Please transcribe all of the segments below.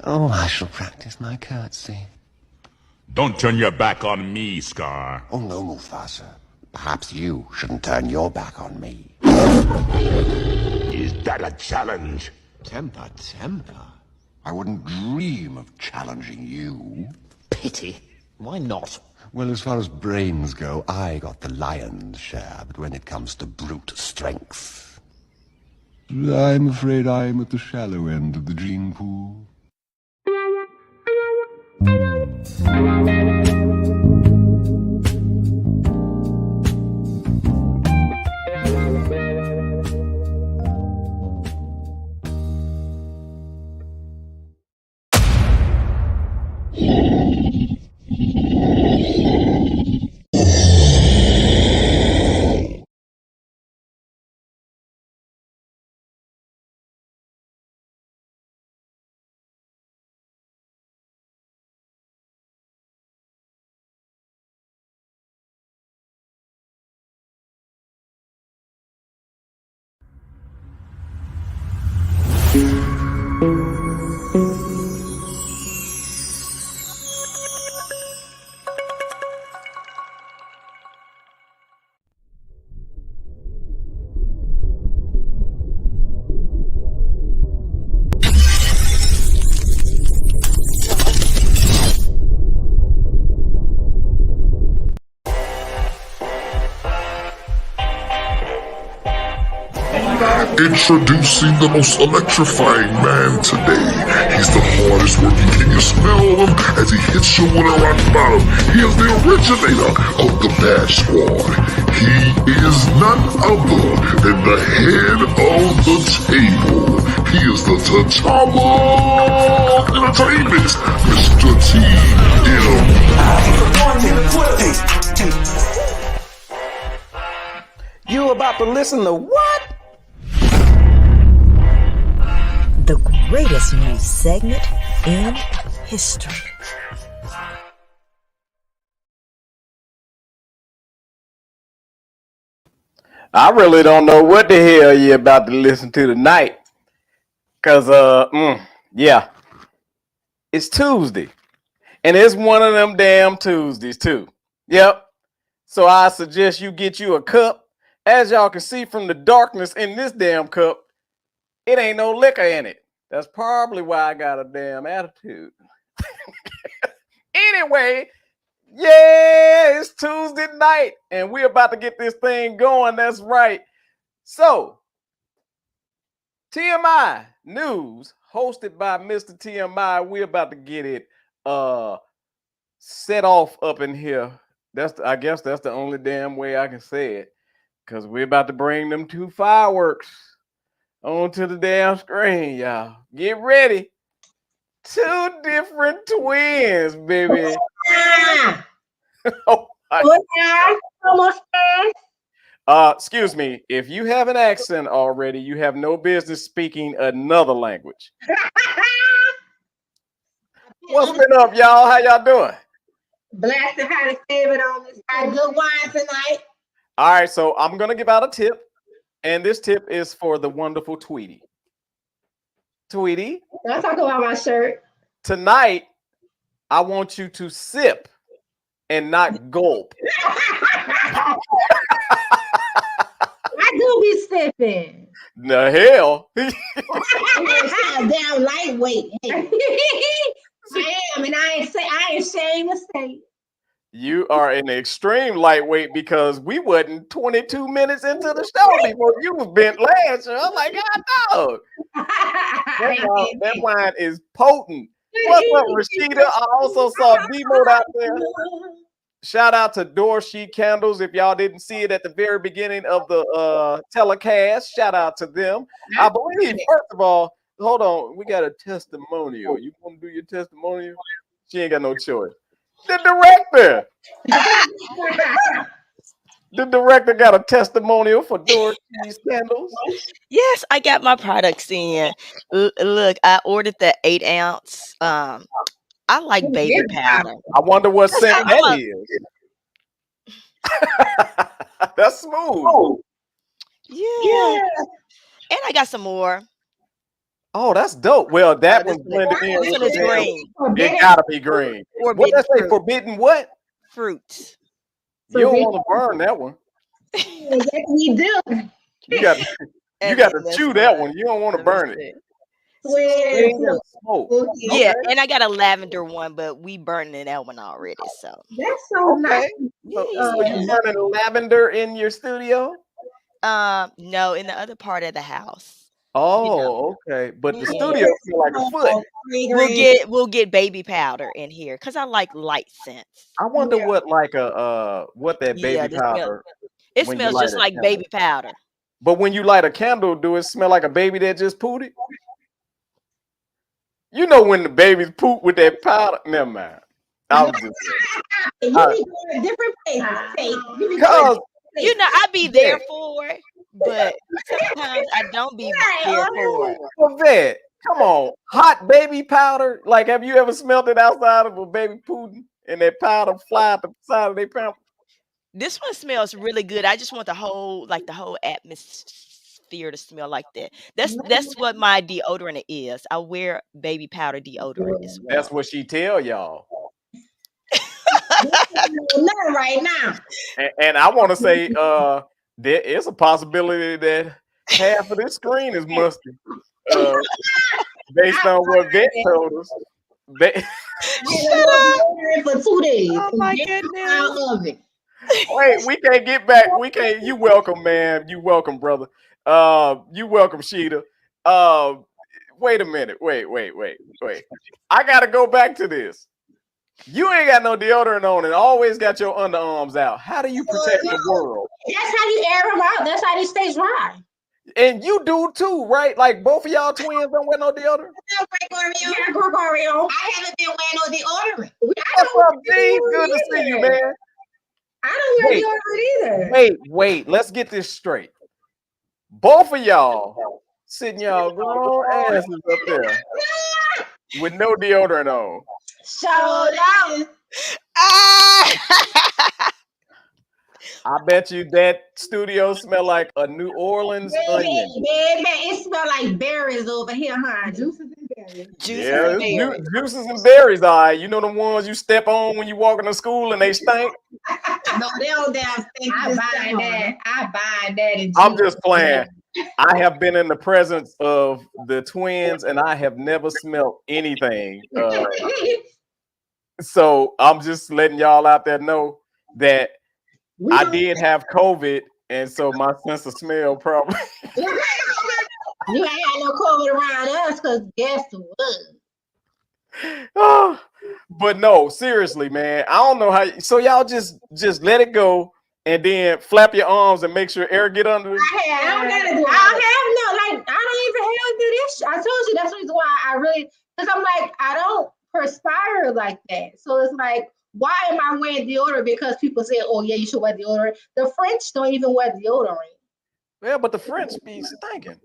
Oh, I shall practice my curtsy. Don't turn your back on me, Scar. Oh, no, Mufasa. Perhaps you shouldn't turn your back on me. Is that a challenge? Temper. I wouldn't dream of challenging you. Pity. Why not? Well, as far as brains go, I got the lion's share, but when it comes to brute strength, I'm afraid I'm at the shallow end of the gene pool. Introducing the most electrifying man today. He's the hardest working. Can you smell him as he hits you with a rock bottom? He is the originator of the Bad Squad. He is none other than the head of the table. He is the T'Challa of Entertainment, Mr. T.M. You about to listen to what? The greatest news segment in history. I really don't know what the hell you're about to listen to tonight. Cause yeah. It's Tuesday. And it's one of them damn Tuesdays too. Yep. So I suggest you get you a cup. As y'all can see from the darkness in this damn cup, it ain't no liquor in it. That's probably why I got a damn attitude. Anyway, yeah, it's Tuesday night and we're about to get this thing going. That's right. So, TMI News, hosted by Mr. TMI. We're about to get it set off up in here. I guess that's the only damn way I can say it. Because we're about to bring them two fireworks onto the damn screen, y'all. Get ready. Two different twins, baby. Oh, excuse me. If you have an accent already, you have no business speaking another language. What's been up, y'all? How y'all doing? Blessed and highly favored on this good wine tonight. All right, so I'm gonna give out a tip, and this tip is for the wonderful Tweety. Tweety, Don't talk about my shirt. Tonight, I want you to sip and not gulp. I do be sipping. The hell? I'm down lightweight. I am, and I ain't ashamed to say. You are an extreme lightweight because we wasn't 22 minutes into the show before you was bent last year. I'm like, God, no. That wine is potent. What's up, Rashida? I also saw D-Mode out there. Shout out to Door Sheet Candles. If y'all didn't see it at the very beginning of the telecast, shout out to them. I believe, first of all, hold on, we got a testimonial. You want to do your testimonial? She ain't got no choice. The director got a testimonial for Door Sheet Candles. Yes, I got my products in. Look, I ordered the 8-ounce. I like baby powder. I wonder what scent that is. That's smooth. Yeah. And I got some more. Oh, that's dope. Well, that This one's blended in one with is the jam. green. It gotta be green. What Forbidden that say? fruit. Forbidden what? Fruit. You don't want to burn that one. Yes, we do. You got And to then this chew that one. one. You don't want to Let me burn it. see. Swear. Swing and smoke. Okay. Yeah, and I got a lavender one, but we burning that one already. So That's so nice. Okay. So you burning lavender in your studio? no, in the other part of the house. Oh, okay. But the Yeah. studio feel like a foot. We'll get baby powder in here because I like light scents. I wonder what like what that Yeah, baby powder. It when you smells light just a like candle. baby powder. But when you light a candle, do it smell like a baby that just pooted? You know when the babies poop with that powder. Never mind. I'm just You be going to different places. because You know, I be there for it, but sometimes I don't be there for it. well, Vet, come on, hot baby powder. Like, have you ever smelled it outside of a baby pudding and that powder fly at the side of their pamper? This one smells really good. I just want the whole atmosphere to smell like that. That's what my deodorant is. I wear baby powder deodorant as well. That's what she tell y'all. Not right now. And I want to say, there is a possibility that half of this screen is musty. Based on what Vet told us. For 2 days. Oh my goodness. I love it. Wait, we can't get back. We can't. You welcome, man. You welcome, brother. You welcome, Sheeta. Wait a minute. Wait. I gotta go back to this. You ain't got no deodorant on and always got your underarms out. How do you protect the world? That's how you air them out. That's how they stay dry. And you do too, right? Like both of y'all twins don't wear no deodorant. Yeah, Gregorio. I haven't been wearing no deodorant. What's up, G? Good to see you, man. I don't wear deodorant either. Wait. Let's get this straight. Both of y'all sitting y'all grown asses up there with no deodorant on. So down. I bet you that studio smell like a New Orleans onion. It smell like berries over here, huh? Juices and berries. Juices and berries, all right. You know the ones you step on when you walk into school and they stink? No, they don't damn stink. I buy that. I'm just playing. I have been in the presence of the twins and I have never smelled anything. So I'm just letting y'all out there know that I did have COVID, and so my sense of smell probably. You ain't got no COVID around us, cause guess what? But no, seriously, man. I don't know how. So y'all just let it go, and then flap your arms and make sure air get under it. I don't even have to do this. I told you that's the reason why because I'm like, I don't perspire like that. So it's like, why am I wearing deodorant? Because people say, oh yeah, you should wear deodorant. The French don't even wear deodorant. Yeah, but the French be stinking.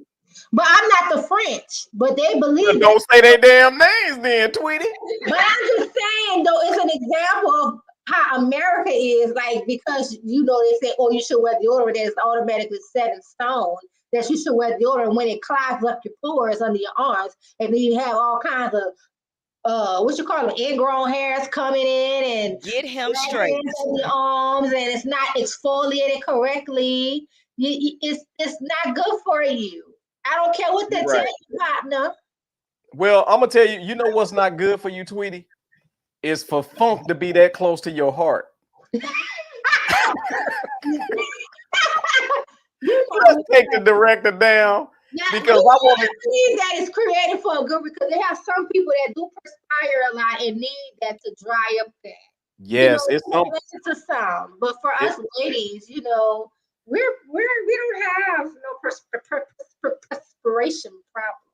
But I'm not the French, but they believe. Don't say their damn names then, Tweety. But I'm just saying, though, it's an example of how America is, like, because they say, oh, you should wear deodorant, that's automatically set in stone that you should wear deodorant when it clogs up your pores under your arms, and then you have all kinds of ingrown hairs coming in and get him straight in the arms, and it's not exfoliated correctly. It's not good for you. I don't care what they tell you, partner. Well, I'm gonna tell you. You know what's not good for you, Tweety? Is for funk to be that close to your heart. Let's take the director down. Yeah, because I want to believe that is created for a good, because they have some people that do perspire a lot and need that to dry up that. Yes, it's to some, but for us ladies, we don't have no perspiration problem.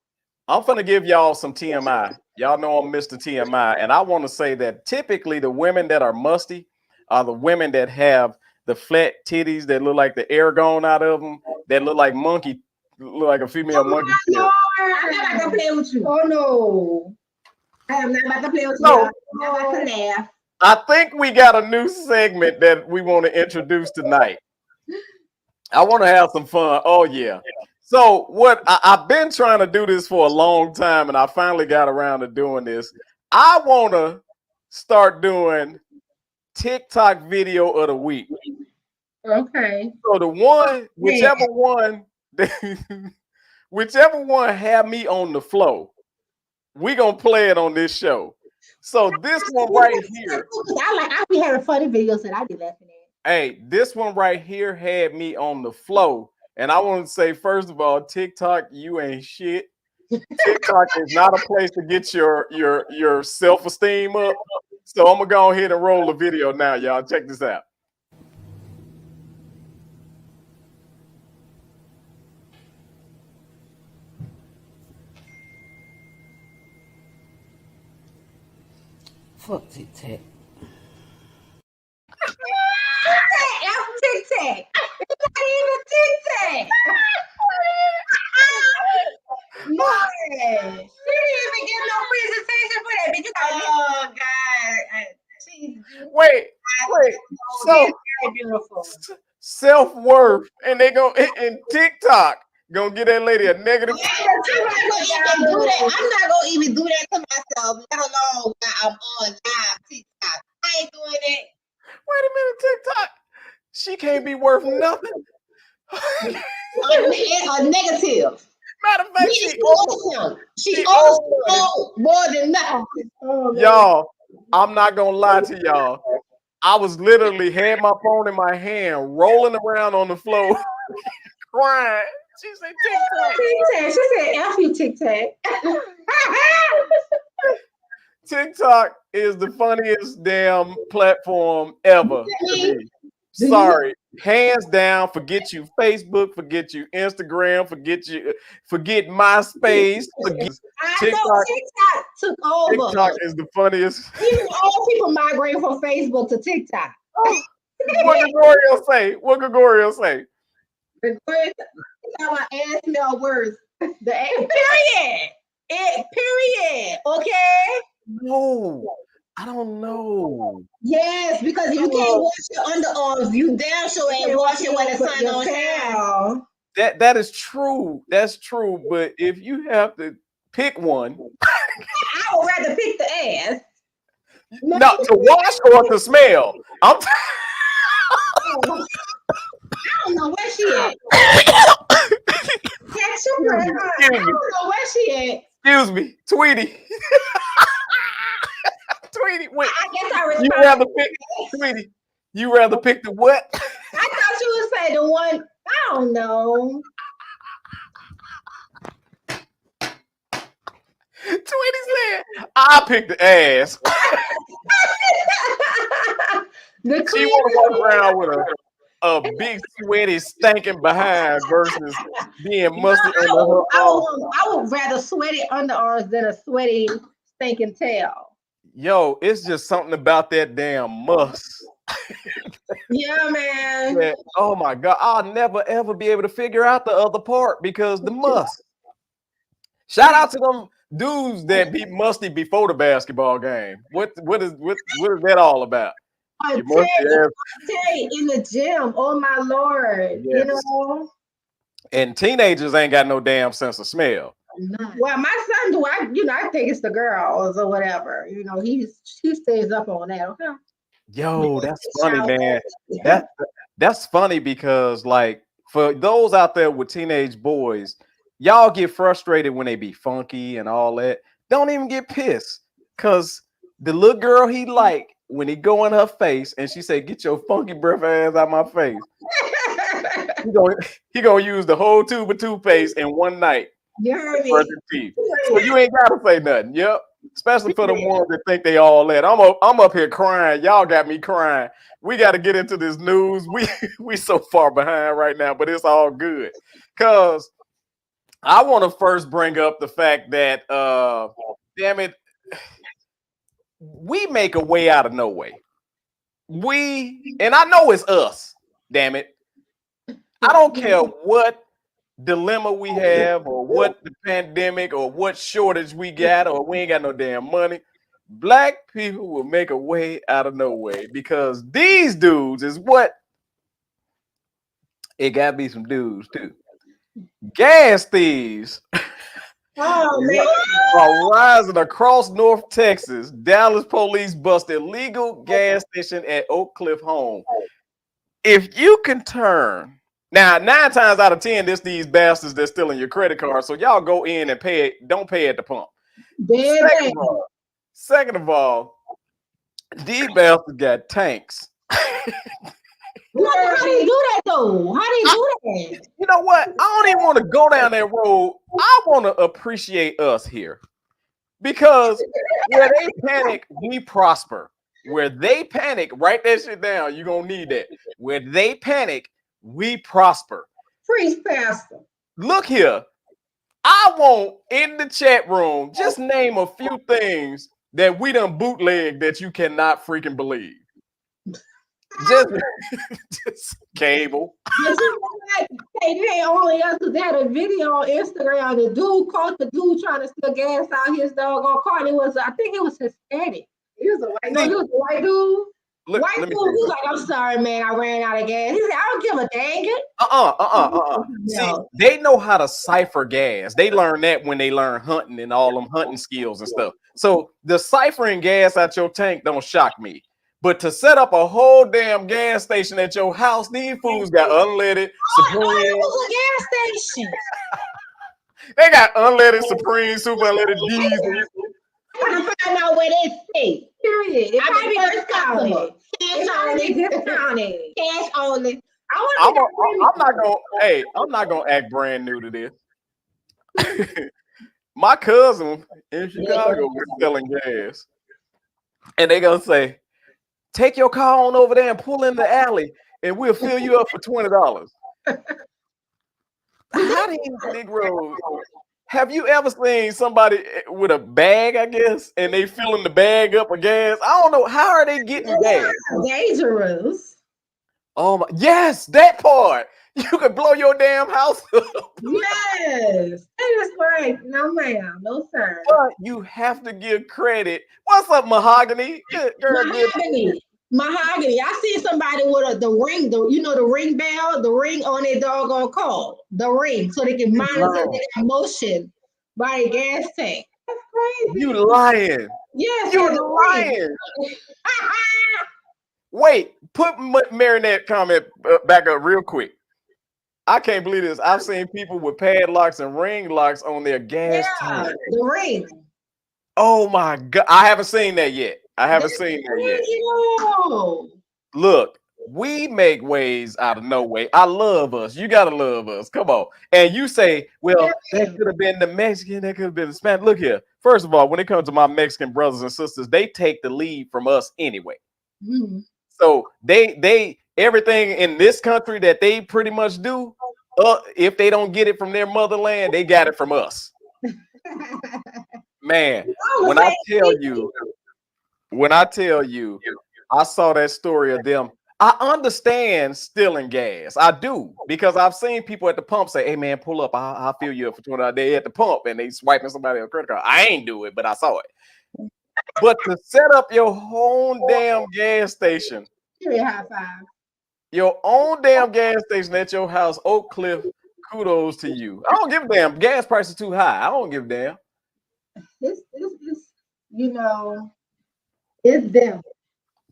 I'm gonna give y'all some TMI. Y'all know I'm Mr. TMI, and I want to say that typically the women that are musty are the women that have the flat titties that look like the air gone out of them, that look like a female monkey. Lord, I'm not about to play with you. Oh no, I am not about to play with you. I'm not about to laugh. I think we got a new segment that we want to introduce tonight. I want to have some fun. Oh yeah. So what I've been trying to do this for a long time, and I finally got around to doing this. I want to start doing TikTok video of the week. Okay. So the one, whichever one have me on the flow, we gonna play it on this show. So this one right here, I be having funny videos that I be laughing at. hey, this one right here had me on the flow. And I want to say, first of all, TikTok, you ain't shit. TikTok is not a place to get your self-esteem up. So I'm gonna go ahead and roll the video now, y'all. Check this out. Fuck TikTok. TikTok. It's not even TikTok. No, she didn't even get no presentation for that. Bitch, you got oh God. Wait. So very beautiful. Self-worth, and they go and TikTok gonna get that lady a negative. I'm not gonna even do that to myself, let alone when I'm on live TikTok. I ain't doing that. Wait a minute, TikTok. She can't be worth nothing. A negative. Matter of fact, she owes more than nothing. Y'all, I'm not gonna lie to y'all. I was literally had my phone in my hand, rolling around on the floor, crying. She said TikTok. She said F you, TikTok. TikTok is the funniest damn platform ever to me. Sorry, hands down. Forget you Facebook, forget you Instagram, forget MySpace, forget TikTok. TikTok took over. TikTok is the funniest. Even old people migrate from Facebook to TikTok. What Gregorio say? What Gregorio say? Gregorio talking about ass smell worse. The ass period. Period. Okay. No, I don't know. Yes, because you can't wash your underarms. You damn sure ain't wash it when the sun don't shine. That is true. That's true. But if you have to pick one, I would rather pick the ass. Not to wash or to smell. I don't know where she at. I don't know where she at. Excuse me, Tweety. Tweety, wait. I guess I you rather pick, Tweety. You rather pick the what? I thought you would say the one. I don't know. Tweety said, "I pick the ass." She want to walk around with a big, sweaty, stinking behind versus being musty under her arms. I would rather sweaty underarms than a sweaty, stinking tail. Yo, it's just something about that damn muss. Yeah, man. Oh my God, I'll never ever be able to figure out the other part because the muss. Shout out to them dudes that be musty before the basketball game. What is that all about? I tell you, in the gym, oh my Lord, yes. You know. And teenagers ain't got no damn sense of smell. Well, my son do. I think it's the girls or whatever. You know, he stays up on that. Okay. Yo, that's funny, man. That's funny because, like, for those out there with teenage boys, y'all get frustrated when they be funky and all that. Don't even get pissed because the little girl he like, when he go in her face and she say, "Get your funky breath ass out my face," he gonna use the whole tube of toothpaste in one night. You heard me. So you ain't gotta say nothing. Yep. Especially for the ones that think they all that. I'm up here crying. Y'all got me crying. We got to get into this news. We so far behind right now, but it's all good. Cause I want to first bring up the fact that damn it, we make a way out of no way. And I know it's us, damn it. I don't care what dilemma we have or what the pandemic or what shortage we got or we ain't got no damn money. Black people will make a way out of no way because these dudes is what it gotta be some dudes too. Gas thieves Oh man. are rising across North Texas. Dallas police bust illegal gas station at Oak Cliff home. If you can turn now, 9 times out of 10, this these bastards that's stealing your credit card. So y'all go in and pay it. Don't pay at the pump. Baby. Second of all, these bastards got tanks. How do you do that though? How do you do that? You know what? I don't even want to go down that road. I want to appreciate us here because where they panic, we prosper. Where they panic, write that shit down. You're going to need that. Where they panic, we prosper. Freeze pastor. Look here. I want in the chat room, just name a few things that we done bootleg that you cannot freaking believe. Just cable. It ain't only us because they had a video on Instagram. The dude caught the dude trying to steal gas out his doggone car. And I think it was Hispanic. He was a white dude. White dude was like, I'm sorry, man, I ran out of gas. He said, I don't give a dang it. See, they know how to cipher gas. They learn that when they learn hunting and all them hunting skills and stuff. So the ciphering gas out your tank don't shock me. But to set up a whole damn gas station at your house, these fools got unleaded Supreme. It was a gas station. They got unleaded Supreme, super unleaded diesel. I find out where they stay. Period. It might be discounted. Cash only. I'm not gonna act brand new to this. My cousin in Chicago was selling gas, and they gonna say, "Take your car on over there and pull in the alley, and we'll fill you up for $20." How do these Negroes? Have you ever seen somebody with a bag, I guess, and they filling the bag up with gas? I don't know. How are they getting gas? Dangerous. Oh my, yes, that part. You could blow your damn house up. Yes. That is right. No, ma'am. No, sir. But you have to give credit. What's up, Mahogany? Girl, Mahogany. I see somebody with the ring, the ring bell, the ring on their doggone car, the ring, so they can monitor their motion by a gas tank. That's crazy. You lying? Yes, you lying. Wait, put Marinette comment back up real quick. I can't believe this. I've seen people with padlocks and ring locks on their gas tank. The ring. Oh my God. I haven't seen that yet. Look, we make ways out of no way. I love us. You gotta love us. Come on. And you say, well, that could have been the Mexican, that could have been the Spanish. Look here. First of all, when it comes to my Mexican brothers and sisters, they take the lead from us anyway. Mm-hmm. So they everything in this country that they pretty much do, if they don't get it from their motherland, they got it from us. Man, when I tell you, I saw that story of them. I understand stealing gas. I do, because I've seen people at the pump say, "Hey man, pull up. I'll fill you up for $20." They at the pump and they swiping somebody else's credit card. I ain't do it, but I saw it. But to set up your own damn gas station, high five. Your own damn gas station at your house, Oak Cliff. Kudos to you. I don't give a damn. Gas prices too high. I don't give a damn. It's them.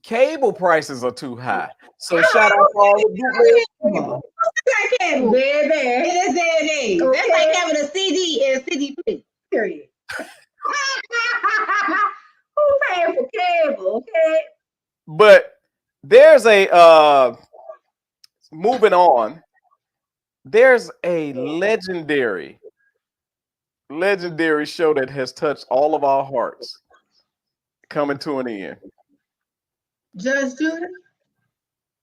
Cable prices are too high. So shout out to all the people. Baby, it is. Okay. That's like having a CD and CD play. Period. Who's paying for cable? Okay. But there's a moving on. There's a legendary show that has touched all of our hearts coming to an end. Judge Judy?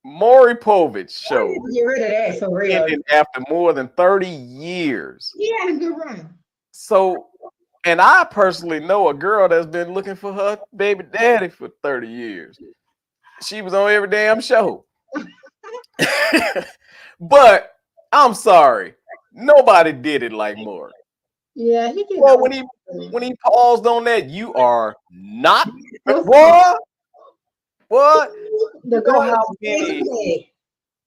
Maury Povich show. Get rid of that for real. After more than 30 years. He had a good run. So, and I personally know a girl that's been looking for her baby daddy for 30 years. She was on every damn show. But I'm sorry, nobody did it like Maury. Yeah, he did. Well, when he paused on that, you are not what?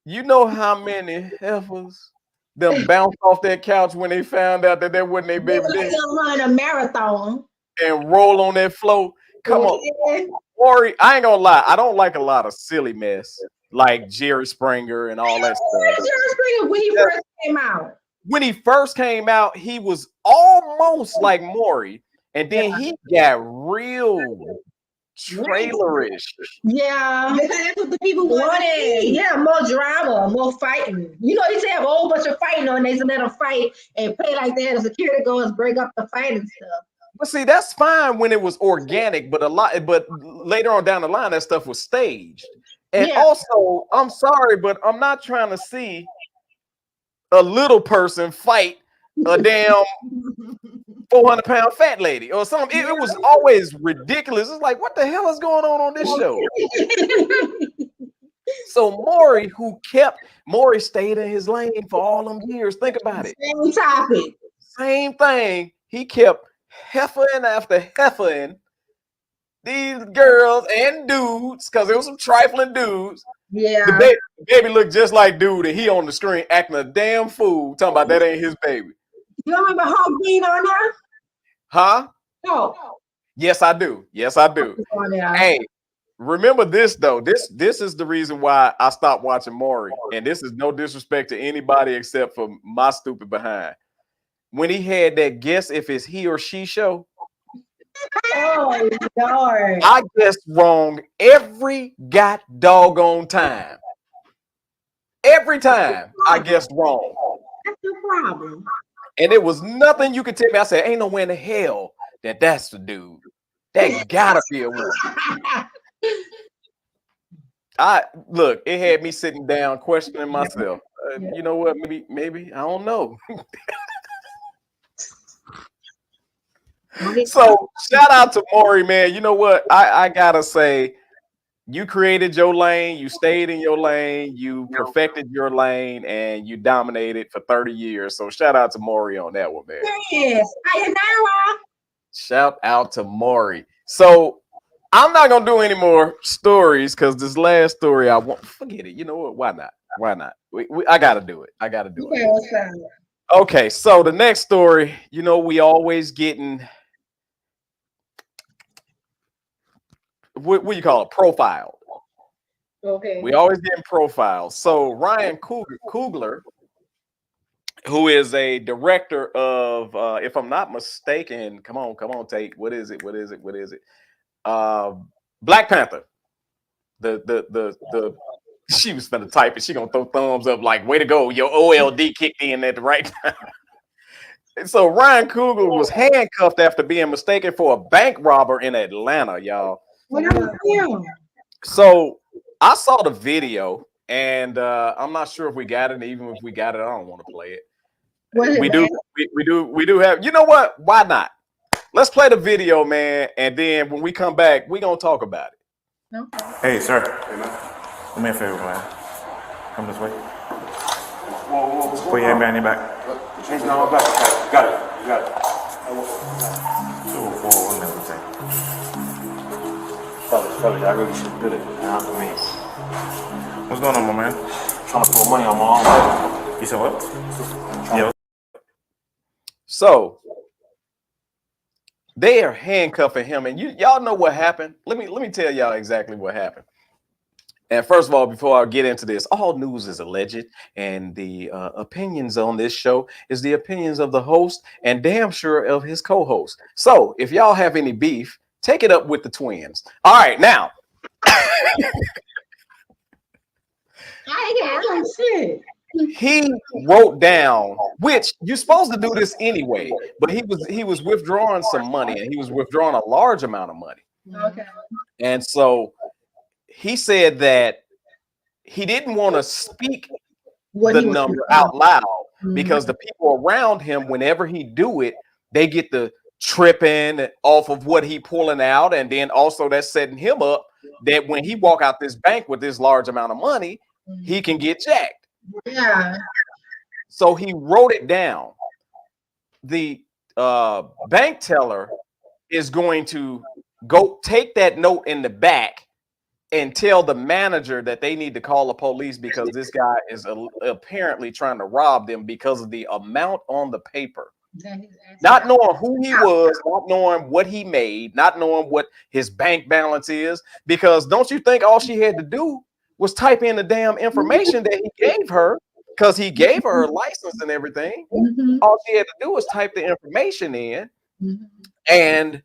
You know how many heifers them bounced off that couch when they found out that wasn't their They baby were like daddy them running a marathon. and roll on that floor. Come on, Okay. Maury. I ain't gonna lie. I don't like a lot of silly mess like Jerry Springer and all that stuff. Jerry Springer when he first came out. When he first came out, he was almost like Maury, and then he got real trailerish. Yeah, because that's what the people wanted. Yeah, more drama, more fighting. You know, he used to have a whole bunch of fighting on. They used to let them fight and play like that. The security guards break up the fight and stuff. But see, that's fine when it was organic, but later on down the line, that stuff was staged. And also, I'm sorry, but I'm not trying to see a little person fight a damn 400-pound fat lady or something. It was always ridiculous. It's like, what the hell is going on this show? So Maury stayed in his lane for all them years. Think about it. Same topic. Same thing. He kept heifering after heifering these girls and dudes, because there was some trifling dudes. Yeah. The baby looked just like dude, and he on the screen acting a damn fool, talking about that ain't his baby. You remember Hawk being on there? Huh? No. Yes, I do. Yes, I do. Hey, remember this though. This is the reason why I stopped watching Maury, and this is no disrespect to anybody except for my stupid behind. When he had that guess if it's he or she show. Oh Lord. I guessed wrong every doggone time. Every time I guessed wrong. That's the problem. And it was nothing you could tell me. I said, ain't no way in the hell that's the dude. That gotta be a woman. Look, it had me sitting down questioning myself. You know what? Maybe I don't know. So shout out to Maury, man. You know what? I gotta say, you created your lane, you stayed in your lane, you perfected your lane, and you dominated for 30 years. So shout out to Maury on that one, man. Yes. Shout out to Maury. So I'm not gonna do any more stories because this last story I won't forget it. You know what? Why not? Why not? I gotta do it. I gotta do it. Okay, so the next story, you know, we always getting what you call it, profiled. Okay. We always getting profiled. So Ryan Coogler, who is a director of, if I'm not mistaken, come on, Tate. What is it? Black Panther. The she was gonna type it. She gonna throw thumbs up like, way to go, your OLD kicked in at the right time. And so Ryan Coogler was handcuffed after being mistaken for a bank robber in Atlanta, y'all. So I saw the video, and I'm not sure if we got it. Even if we got it, I don't want to play it. We do have. You know what? Why not? Let's play the video, man, and then when we come back, we gonna talk about it. Okay. Hey, sir. Hey, man. Do me a favor, man. Come this way. Whoa. Put your hand behind your back. Change my back. Got it. You got it. 204, one minute, say. Fellas, I really should do it. Now for me. What's going on, my man? Trying to pull money on my own. You said what? Yeah. So they are handcuffing him, and y'all know what happened. Let me tell y'all exactly what happened. And first of all, before I get into this, all news is alleged, and the opinions on this show is the opinions of the host and damn sure of his co-host. So if y'all have any beef, take it up with the twins. All right, now. He wrote down, which you're supposed to do this anyway, but he was withdrawing some money, and he was withdrawing a large amount of money. Okay. And so he said that he didn't want to speak the number out loud because the people around him, whenever he do it, they get the tripping off of what he pulling out, and then also that's setting him up that when he walk out this bank with this large amount of money, he can get jacked. Yeah. So he wrote it down. The bank teller is going to go take that note in the back and tell the manager that they need to call the police because this guy is apparently trying to rob them because of the amount on the paper. Not knowing who he was, not knowing what he made, not knowing what his bank balance is. Because don't you think all she had to do was type in the damn information that he gave her? Because he gave her license and everything. All she had to do was type the information in, and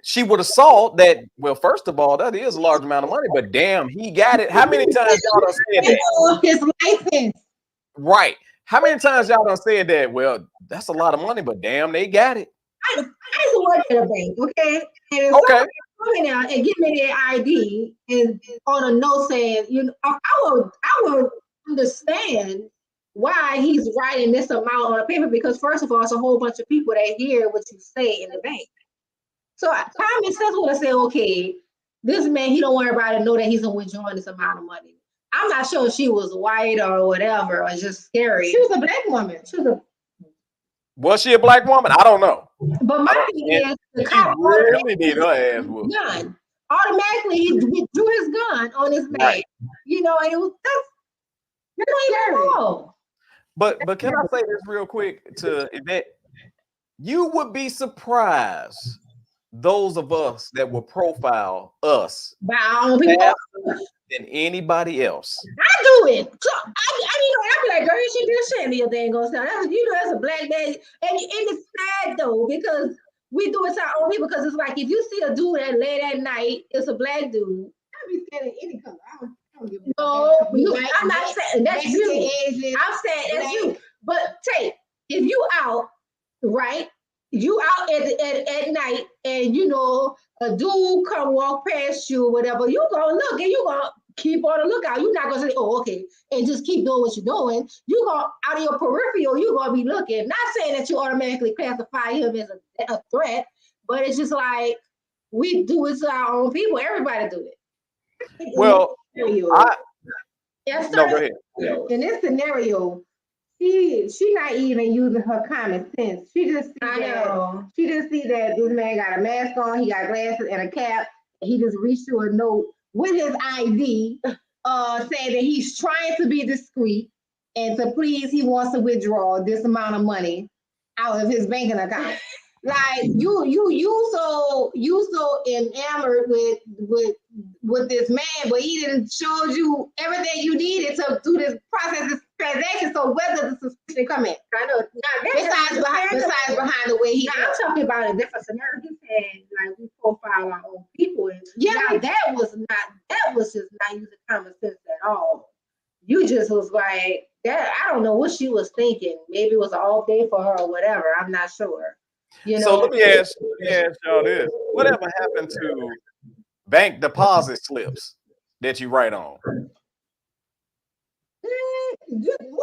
she would have saw that. Well, first of all, that is a large amount of money, but damn, he got it. How many times y'all done said that? His license. Right. How many times y'all done said that? Well, that's a lot of money, but damn, they got it. I used to work at a bank, okay? And if somebody come in there and give me their ID and on a note saying, you know, I would understand why he's writing this amount on a paper, because first of all, it's a whole bunch of people that hear what you say in the bank. So common sense would have said, okay, this man, he don't want everybody to know that he's withdrawing this amount of money. I'm not sure if she was white or whatever, or just scary. She was a black woman. Was she a black woman? I don't know. But my thing is, the cop really need her ass whooped. Gun. Automatically, he drew his gun on his man. Right. You know, and it was that's scary. But can I say this real quick to Yvette? You would be surprised, those of us that will profile us than anybody else. I do it. I be like, girl, you should just send me your dang on sound. That's a black man. And it's sad though, because we do it to our own people, because it's like if you see a dude that late at night, it's a black dude. I be saying any color. I don't give a no, I'm not saying that's you. I'm saying that's you. But if you out, right? You out at night and you know a dude come walk past you or whatever, you gonna look and you gonna keep on the lookout. You're not gonna say, oh, okay, and just keep doing what you're doing. You gonna out of your peripheral, you're gonna be looking. Not saying that you automatically classify him as a threat, but it's just like we do it to our own people. Everybody do it. Well, go ahead. In this scenario, she not even using her common sense. She just see that this man got a mask on, he got glasses and a cap, and he just reached through a note with his ID, saying that he's trying to be discreet and to please he wants to withdraw this amount of money out of his banking account. Like you so enamored with this man, but he didn't show you everything you needed to do this process, this transaction. So whether the suspicion come in, I know. Besides behind the way he. I'm talking about a different scenario. He said like we profile our own people, and that was just not using common sense at all. You just was like that. I don't know what she was thinking. Maybe it was an off day for her or whatever. I'm not sure. You know, so let me ask y'all this: whatever happened to bank deposit slips that you write on?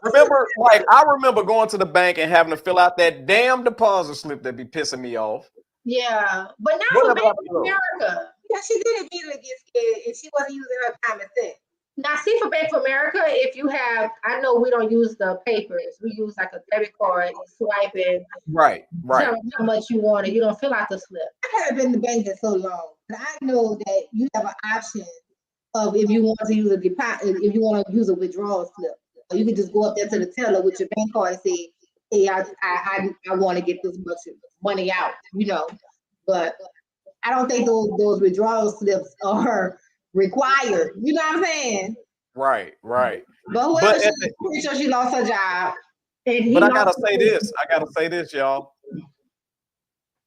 Remember, like I remember going to the bank and having to fill out that damn deposit slip that be pissing me off. Yeah, but now with Bank of America, she didn't immediately get scared, and she wasn't using her common sense. Now, see, for Bank of America, if you have, I know we don't use the papers. We use like a debit card, you swipe it. Right. Tell them how much you want, and you don't fill out the slip. I haven't been in the bank in so long, and I know that you have an option of if you want to use a deposit, if you want to use a withdrawal slip, or you can just go up there to the teller with your bank card and say, "Hey, I want to get this much money out," you know. But I don't think those withdrawal slips are required. You know what I'm saying? Right. But whoever pretty sure she lost her job. But I gotta say this, y'all.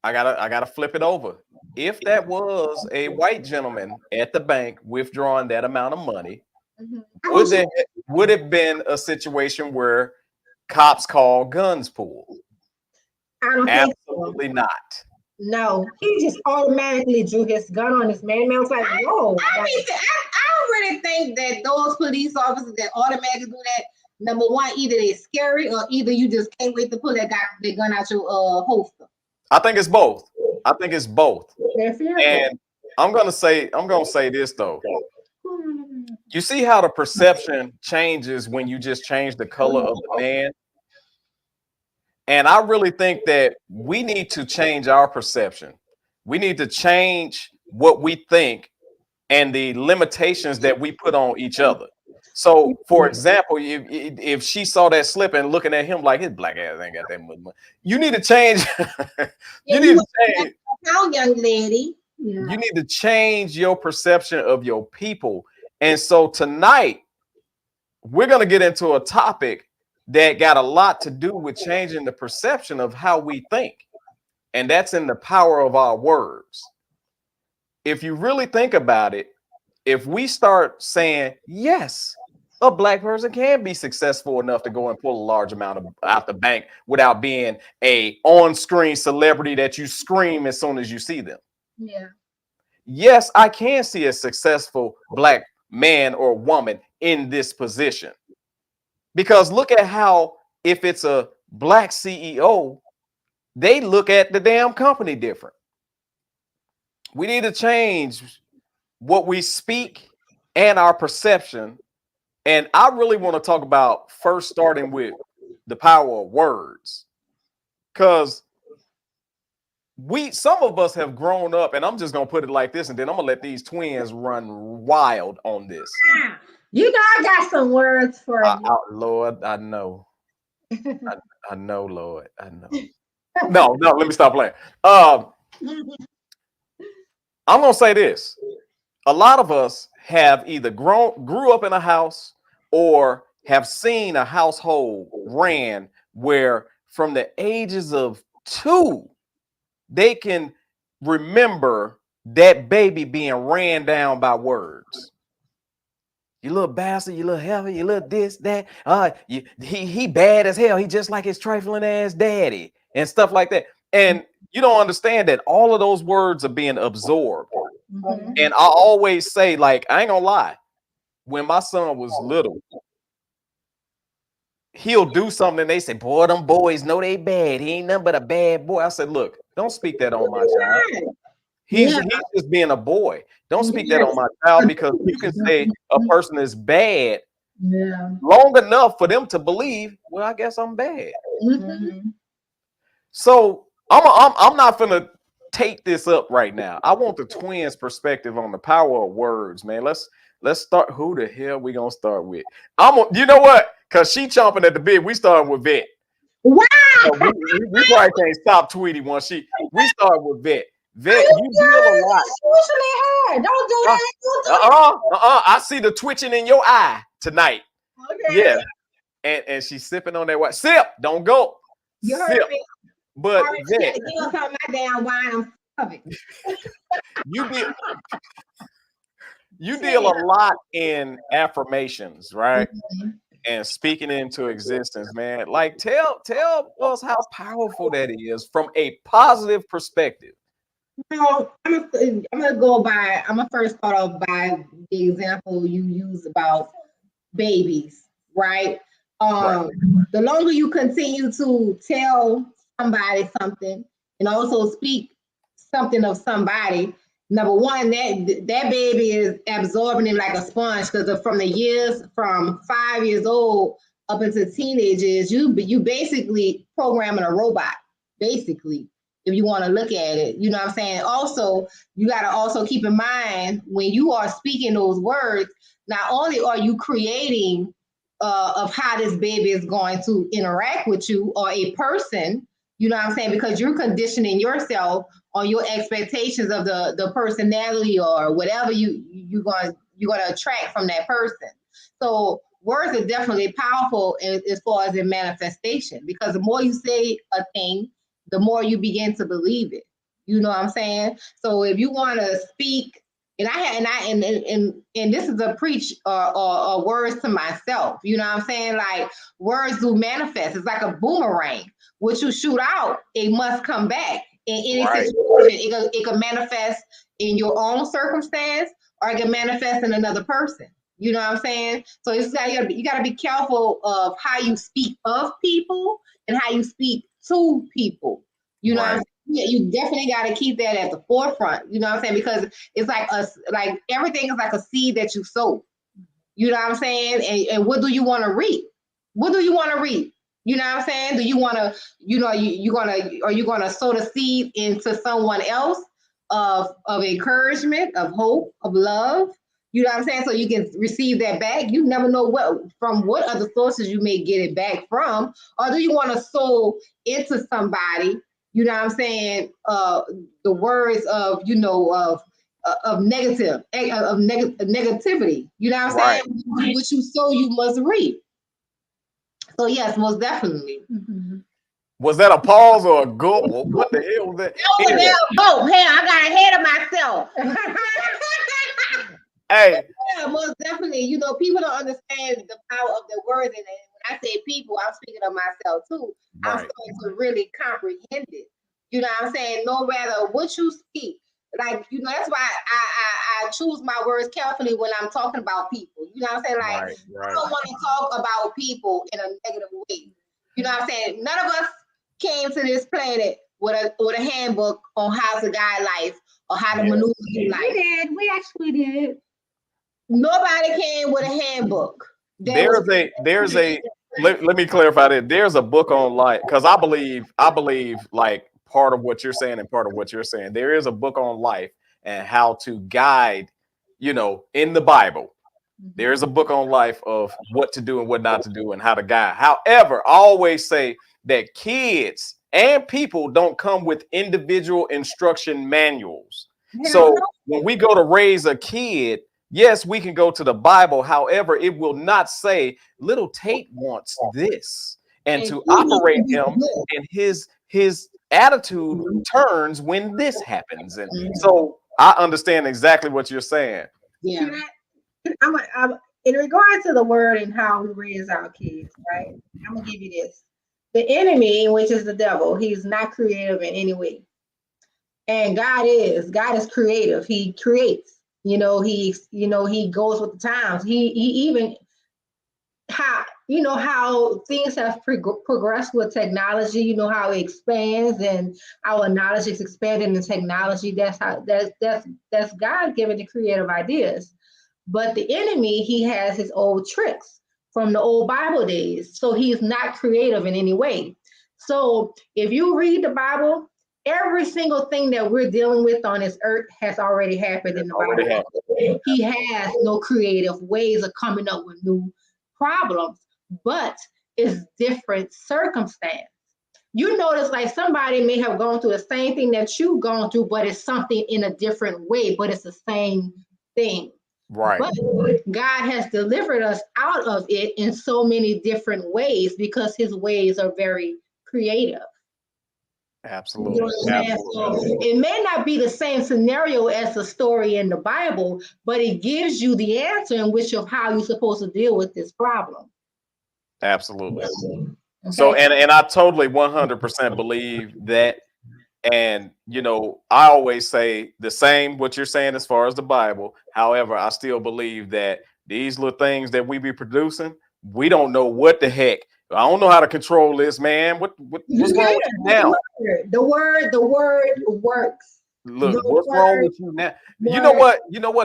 I gotta flip it over. If that was a white gentleman at the bank withdrawing that amount of money, would it been a situation where cops call guns pulled? I don't Absolutely not. No, he just automatically drew his gun on this man. Man was like, whoa. I really think that those police officers that automatically do that, number one, either they're scary or either you just can't wait to pull that gun out your holster. I think it's both. And I'm gonna say this though. You see how the perception changes when you just change the color of the man? And I really think that we need to change our perception. We need to change what we think and the limitations that we put on each other. So, for example, if she saw that slip and looking at him like his black ass ain't got that much money, you need to change. You need to change. How, young lady? Yeah. You need to change your perception of your people. And so tonight, we're going to get into a topic that got a lot to do with changing the perception of how we think. And that's in the power of our words. If you really think about it, if we start saying, yes, a black person can be successful enough to go and pull a large amount out the bank without being a on-screen celebrity that you scream as soon as you see them. Yeah. Yes, I can see a successful black man or woman in this position. Because look at how, if it's a black CEO, they look at the damn company different. We need to change what we speak and our perception. And I really want to talk about first starting with the power of words. Because some of us have grown up, and I'm just going to put it like this, and then I'm going to let these twins run wild on this. You know, I got some words for you. Lord, I know. I know, Lord. I know. No, let me stop playing. I'm going to say this. A lot of us have either grew up in a house or have seen a household ran where from the ages of 2, they can remember that baby being ran down by words. You little bastard, you little heifer, you little this, that. He bad as hell. He just like his trifling ass daddy and stuff like that. And you don't understand that all of those words are being absorbed. Mm-hmm. And I always say, like, I ain't gonna lie, when my son was little, he'll do something. They say, boy, them boys know they bad. He ain't nothing but a bad boy. I said, look, don't speak that on my child. He's just being a boy. Don't speak that on my child, because you can say a person is bad long enough for them to believe, well, I guess I'm bad. Mm-hmm. So I'm not gonna take this up right now. I want the twins' perspective on the power of words, man. Let's start. Who the hell we gonna start with? You know what? Because she chomping at the bit. We starting with Vet. Wow. So we probably can't stop Tweety once we start with Vet. Vet, you deal a lot. Don't do that. I see the twitching in your eye tonight. Okay. Yeah. And she's sipping on that white. Sip. Don't go. You Sip. heard me. But Vet, you gonna come my damn wine. I'm it. You deal a lot in affirmations, right? Mm-hmm. And speaking into existence, man. Like, tell us how powerful that is from a positive perspective. Well, I'm gonna first start off by the example you use about babies, right? Right. The longer you continue to tell somebody something and also speak something of somebody, number one, that baby is absorbing it like a sponge, because from the years from 5 years old up into teenagers, you basically programming a robot, basically, if you want to look at it. You know what I'm saying? Also, you got to also keep in mind, when you are speaking those words, not only are you creating of how this baby is going to interact with you or a person, you know what I'm saying? Because you're conditioning yourself on your expectations of the personality or whatever you're going to attract from that person. So words are definitely powerful as far as their manifestation, because the more you say a thing, the more you begin to believe it. You know what I'm saying? So if you want to speak, and this is a preach or words to myself. You know what I'm saying? Like, words do manifest. It's like a boomerang. What you shoot out, it must come back in any situation. It can manifest in your own circumstance, or it can manifest in another person. You know what I'm saying? So it's like you got to be careful of how you speak of people and how you speak to people. You know what I'm saying? Yeah, you definitely got to keep that at the forefront. You know what I'm saying? Because it's like everything is like a seed that you sow. You know what I'm saying? And what do you want to reap? What do you want to reap? You know what I'm saying? Do you want to, are you going to sow the seed into someone else? of encouragement, of hope, of love. You know what I'm saying? So you can receive that back. You never know what other sources you may get it back from. Or do you want to sow into somebody, you know what I'm saying, the words of, of negativity. You know what I'm saying? What you sow, you must reap. So yes, most definitely. Was that a pause or a gulp? What the hell was that? Anyway. Oh, hey, I got ahead of myself. Hey. Yeah, most definitely. People don't understand the power of the words. And when I say people, I'm speaking of myself too. Right. I'm starting to really comprehend it. You know what I'm saying? No matter what you speak. Like, that's why I choose my words carefully when I'm talking about people. You know what I'm saying? Like, right. I don't want to talk about people in a negative way. You know what I'm saying? None of us came to this planet with a handbook on how to guide life or how to maneuver through life. We actually did. Nobody came with a handbook. There's a let me clarify that. There's a book on life, because I believe like part of what you're saying and part of what you're saying. There is a book on life and how to guide, in the Bible. There's a book on life of what to do and what not to do and how to guide. However, I always say that kids and people don't come with individual instruction manuals. So when we go to raise a kid, yes, we can go to the Bible. However, it will not say little Tate wants this, and to operate him in his attitude turns when this happens. And so I understand exactly what you're saying. Yeah. I'm in regard to the word and how we raise our kids, right? I'm gonna give you this. The enemy, which is the devil, he's not creative in any way. And God is creative. He creates. He goes with the times. He even how things have progressed with technology. How it expands and our knowledge is expanding in technology. That's God given the creative ideas. But the enemy, he has his old tricks from the old Bible days. So he's not creative in any way. So if you read the Bible, every single thing that we're dealing with on this earth has already happened in the Bible. He has no creative ways of coming up with new problems, but it's different circumstance. You notice like somebody may have gone through the same thing that you've gone through, but it's something in a different way, but it's the same thing. Right. But God has delivered us out of it in so many different ways because his ways are very creative. Absolutely. So it may not be the same scenario as the story in the Bible, but it gives you the answer in which of how you're supposed to deal with this problem. Absolutely. Okay. So, and I totally 100% believe that. And, I always say the same, what you're saying as far as the Bible. However, I still believe that these little things that we be producing, we don't know what the heck. I don't know how to control this, man. What's wrong with you now? The word works. Look, what's wrong with you now? You know what?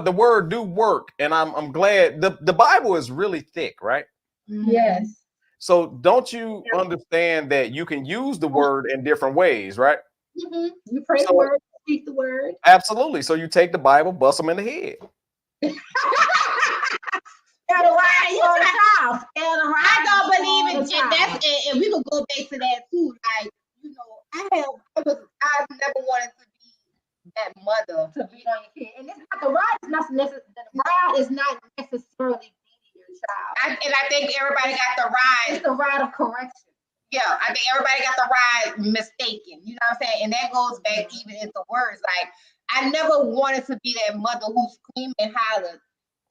The word do work. And I'm glad the Bible is really thick, right? Yes. So don't you understand that you can use the word in different ways, right? Mm-hmm. You pray the word, speak the word. Absolutely. So you take the Bible, bust them in the head. I don't believe in that. And we could go back to that too. Like, I've never wanted to be that mother to be on your kid. And it's not the ride is not necessarily beating your child. I think everybody got the ride. It's the ride of correction. Yeah, I think everybody got the ride mistaken. You know what I'm saying? And that goes back even into words. Like, I never wanted to be that mother who screamed and hollered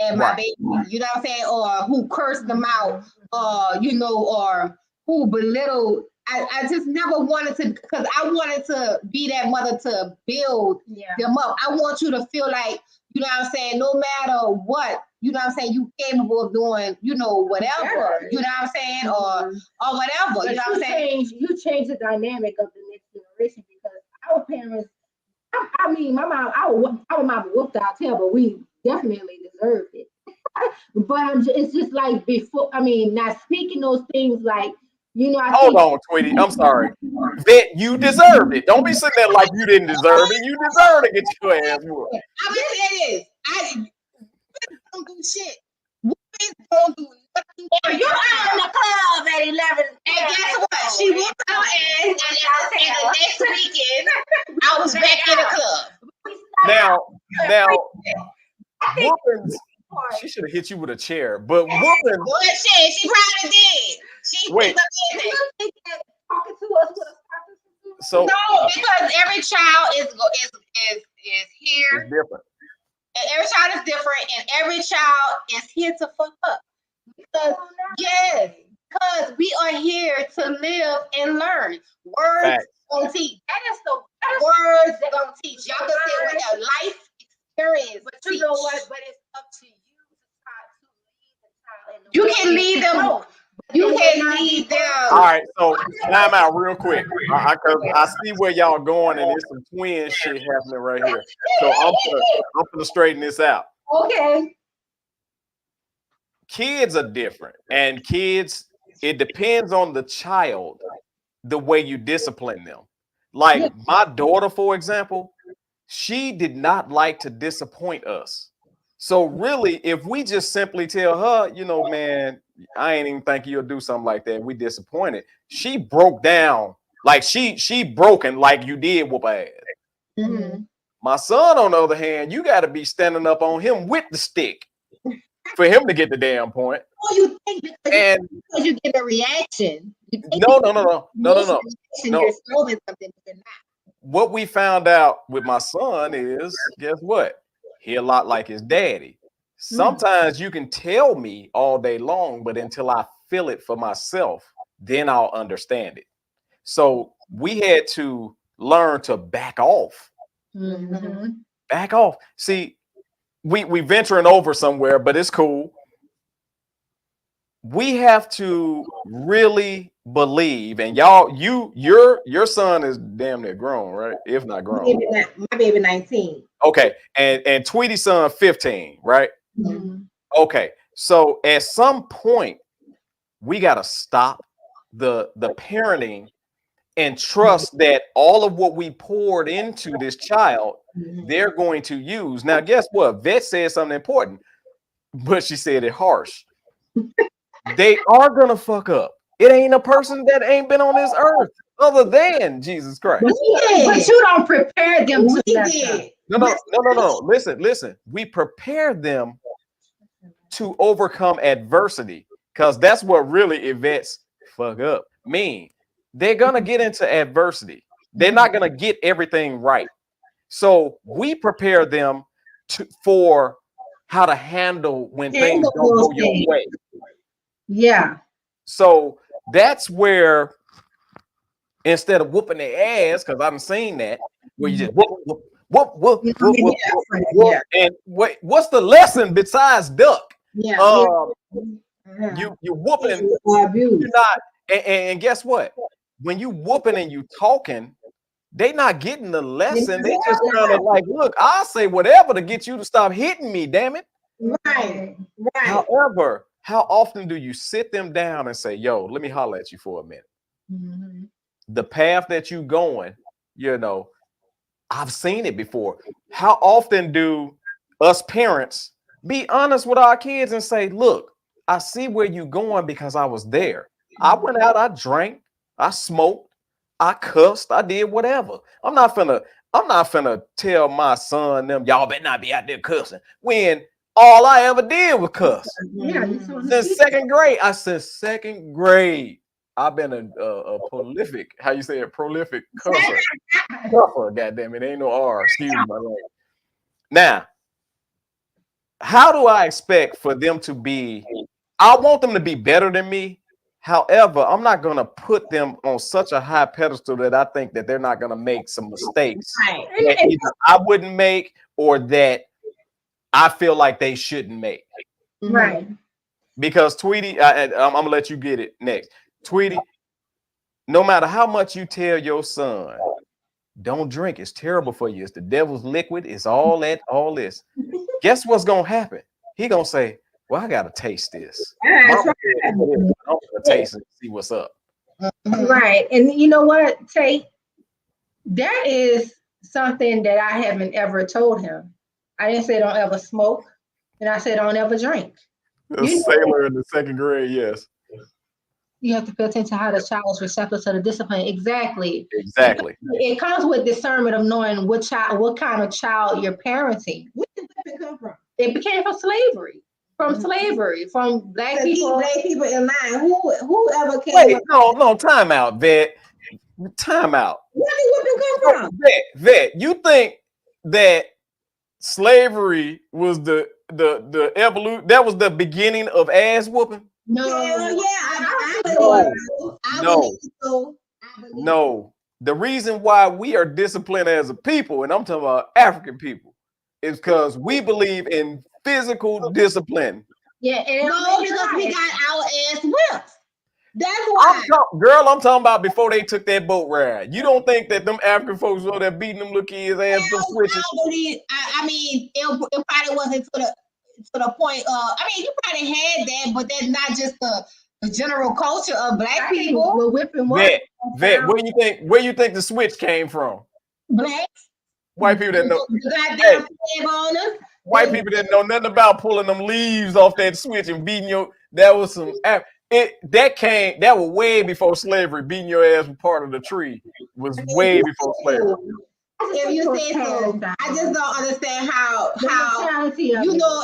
at my baby. You know what I'm saying? Or who cursed them out. Or who belittled. I just never wanted to, because I wanted to be that mother to build them up. I want you to feel like, you know what I'm saying, no matter what, you know what I'm saying, you capable of doing, whatever, you know what I'm saying, or whatever, but you know what I'm saying? You change the dynamic of the next generation, because our parents, I mean, my mom, our mom whooped our tail, but we definitely deserved it. But it's just like before, not speaking those things like, You know, Hold on, Tweety. I'm sorry. Vet, you deserved it. Don't be sitting there like you didn't deserve it. You deserve to get your ass whooped. I'm gonna say this. I don't do shit. Women don't do nothing. You are in the club at 11. And guess what? She whooped her ass, and the next weekend, I was back in the club. Now, whoopings. She should have hit you with a chair, but whoopings. Well, shit, she probably did. She Wait. Talking to us with a So no, because every child is here. it's different. And every child is different, and every child is here to fuck up. Because because we are here to live and learn. Words Facts. gonna teach. That is the Words gonna teach. Y'all can say what their life experience. But you know what? But it's up to you to lead the child. You can lead them. You can lead them. All right, so time out real quick. I see where y'all going, and there's some twin shit happening right here. So I'm gonna straighten this out. Okay. Kids are different, and kids, it depends on the child, the way you discipline them. Like my daughter, for example, she did not like to disappoint us. So really, if we just simply tell her, you know, man, I ain't even think you'll do something like that, we disappointed. She broke down, like she broken like you did whoop her ass. Mm-hmm. My son, on the other hand, you got to be standing up on him with the stick for him to get the damn point. Oh, you think because you get a reaction. No. You're solving something you're not. What we found out with my son is, guess what? He a lot like his daddy. Sometimes you can tell me all day long, but until I feel it for myself, then I'll understand it. So we had to learn to back off. Mm-hmm. Back off. See, we venturing over somewhere, but it's cool. We have to really believe, and y'all, your son is damn near grown, right? If not grown. My baby 19. Okay, and Tweety's son 15, right? Mm-hmm. Okay, so at some point we got to stop the parenting and trust that all of what we poured into this child, they're going to use. Now, guess what? Vet said something important, but she said it harsh. They are gonna fuck up. It ain't a person that ain't been on this earth other than Jesus Christ. But you don't prepare them to did. No. Listen. We prepare them to overcome adversity, because that's what really events fuck up mean. They're gonna get into adversity. They're not gonna get everything right. So we prepare them for how to handle when things don't go your way. Yeah. So that's where, instead of whooping their ass, because I've seen that, where you just whoop. And what's the lesson besides duck? Yeah. You whooping, you're not, and guess what? When you whooping and you talking, they not getting the lesson. They just kind of like, look, I'll say whatever to get you to stop hitting me, damn it. Right. However, how often do you sit them down and say, yo, let me holler at you for a minute? Mm-hmm. The path that you going, you know, I've seen it before. How often do us parents be honest with our kids and say, look, I see where you going because I was there. I went out, I drank, I smoked, I cussed, I did whatever. I'm not finna tell my son them, y'all better not be out there cussing, when all I ever did was cuss. Yeah. Since second grade. Second grade. I've been a prolific, how you say it, prolific cusser. Goddamn it, ain't no R. Excuse my language. Now, how do I expect for them to be? I want them to be better than me. However, I'm not gonna put them on such a high pedestal that I think that they're not gonna make some mistakes that either I wouldn't make or that I feel like they shouldn't make. Right. Because Tweety, I'm gonna let you get it next. Tweety, no matter how much you tell your son, don't drink, it's terrible for you, it's the devil's liquid, it's all this. Guess what's gonna happen? He gonna say, well, I gotta taste this. I'm gonna taste and see what's up. Right. And you know what, Tate? That is something that I haven't ever told him. I didn't say don't ever smoke, and I said don't ever drink. A sailor in the 2nd grade, yes. You have to pay attention to how the child is receptive to the discipline. Exactly. Exactly. It comes with discernment of knowing what kind of child you're parenting. Where did it come from? It came from slavery. From slavery, from black people. Keep black people in line. Whoever came Wait, up. no, time out, Vet. Time out. Where did whipping come from? Vet, you think that slavery was the evolution, that was the beginning of ass whooping? No, No. The reason why we are disciplined as a people, and I'm talking about African people, is because we believe in physical discipline. Yeah, no, because we got our ass whipped. That's why. I'm talking about before they took that boat ride. You don't think that them African folks were there beating them little kids' ass with switches? I mean, it probably wasn't to the point of. I mean, you probably had that, but that's not just the general culture of black people. We're whipping Vet, where you think the switch came from? Blacks. White people that know. Goddamn slave owners. White people didn't know nothing about pulling them leaves off that switch and beating your. That was some. That was way before slavery. Beating your ass with part of the tree was way before slavery. If you say so, I just don't understand how you know,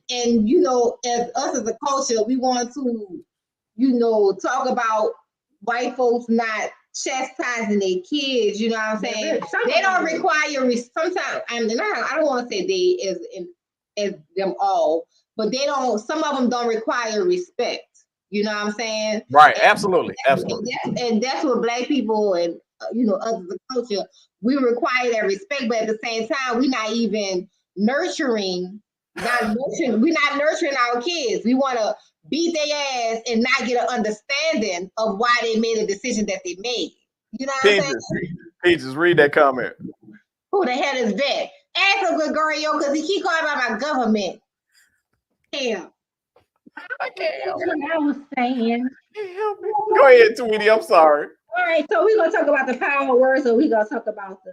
and you know, as us as a culture, we want to talk about white folks not chastising their kids. You know what I'm saying? They don't require sometimes. I don't want to say they as them all, but they don't. Some of them don't require respect. You know what I'm saying? Right. Absolutely. And that's what black people and others of culture, we require that respect, but at the same time, we're not even nurturing. We're not nurturing our kids. We want to beat their ass and not get an understanding of why they made a decision that they made. You know what I'm saying? Peaches, read that comment. Who the hell is that? Ask a Gregorio, because he keep calling about my government. Damn. I can't help it. I was saying. Go ahead, Tweety. I'm sorry. All right, so we're gonna talk about the power of words, or we're gonna talk about the.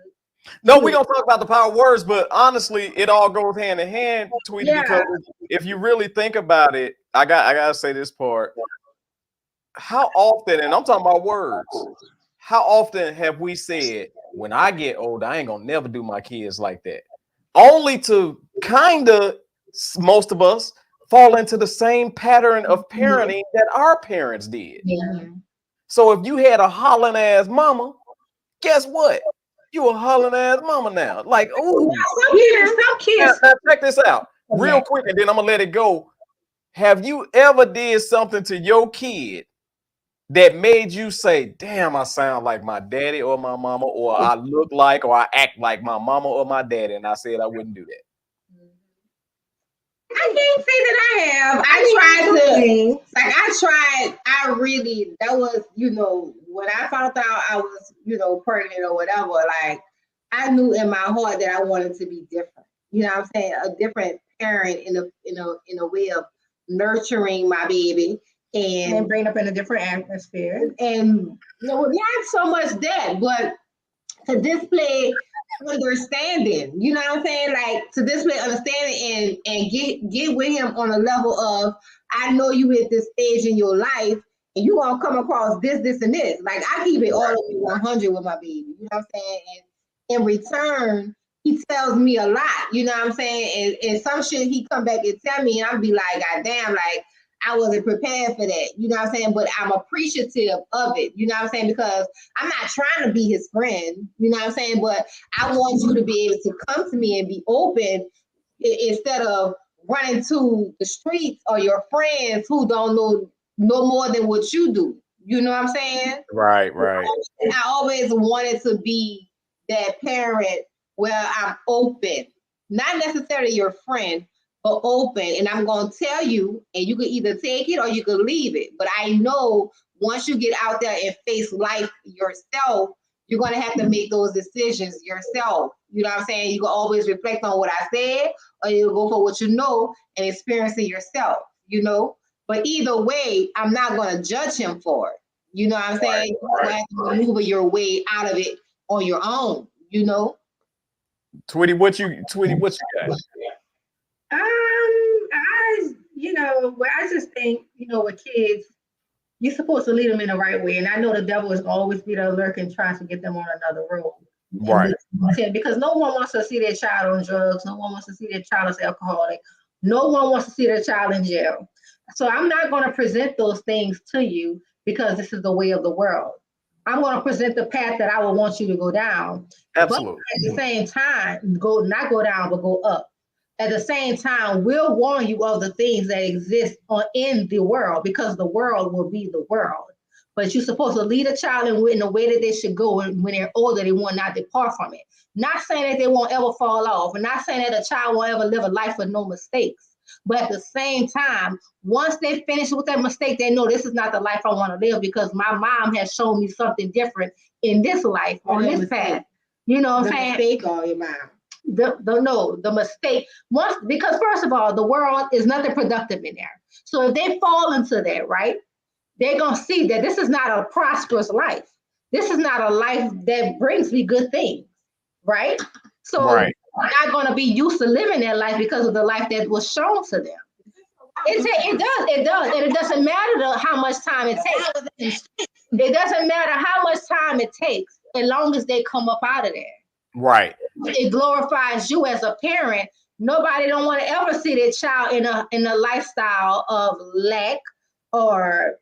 No, we're gonna talk about the power of words, but honestly, it all goes hand in hand, Tweety. Yeah. Because if you really think about it, I gotta say this part. How often, and I'm talking about words, how often have we said, when I get old, I ain't gonna never do my kids like that? Only to kind of, most of us, fall into the same pattern of parenting that our parents did. Yeah. So if you had a hollering ass mama, guess what? You a hollering ass mama now. Like, ooh. Some kids. Now check this out real quick, and then I'm gonna let it go. Have you ever did something to your kid that made you say, damn, I sound like my daddy or my mama, or I look like or I act like my mama or my daddy, and I said I wouldn't do that? I can't say that I have. That was, when I found out I was, pregnant or whatever, like, I knew in my heart that I wanted to be different. You know what I'm saying? A different parent in a way of nurturing my baby and bring up in a different atmosphere. And not so much that, but to display understanding, you know what I'm saying? Like, to display understanding and get with him on a level of, I know you at this stage in your life and you gonna come across this, and this. Like, I keep it all the way 100 with my baby, you know what I'm saying? And in return, he tells me a lot, you know what I'm saying? And some shit he come back and tell me, and I'll be like, God damn, like, I wasn't prepared for that, you know what I'm saying? But I'm appreciative of it, you know what I'm saying? Because I'm not trying to be his friend, you know what I'm saying? But I want you to be able to come to me and be open instead of running to the streets or your friends who don't know no more than what you do. You know what I'm saying? Right. I always wanted to be that parent where I'm open, not necessarily your friend, but open, and I'm gonna tell you, and you can either take it or you can leave it. But I know once you get out there and face life yourself, you're gonna have to make those decisions yourself. You know what I'm saying? You can always reflect on what I said, or you go for what you know and experience it yourself, But either way, I'm not gonna judge him for it. You know what I'm saying? You have to maneuver your way out of it on your own, you know? Tweety, what you got? I just think, with kids, you're supposed to lead them in the right way. And I know the devil is always be there lurking, trying to get them on another road. Right. Because no one wants to see their child on drugs. No one wants to see their child as alcoholic. No one wants to see their child in jail. So I'm not going to present those things to you because this is the way of the world. I'm going to present the path that I would want you to go down. Absolutely. But at the same time, not go down, but go up. At the same time, we'll warn you of the things that exist in the world, because the world will be the world. But you're supposed to lead a child in the way that they should go, and when they're older, they will not depart from it. Not saying that they won't ever fall off, and not saying that a child won't ever live a life with no mistakes. But at the same time, once they finish with that mistake, they know this is not the life I want to live, because my mom has shown me something different in this life, on this path. You know what I'm saying? Mistake or your mom? The mistake. Because first of all, the world is nothing productive in there. So if they fall into that, right, they're going to see that this is not a prosperous life. This is not a life that brings me good things, right? So right. I'm not going to be used to living that life because of the life that was shown to them. It does. And it doesn't matter how much time it takes. It doesn't matter how much time it takes, as long as they come up out of there. Right. It glorifies you as a parent. Nobody don't want to ever see their child in a lifestyle of lack or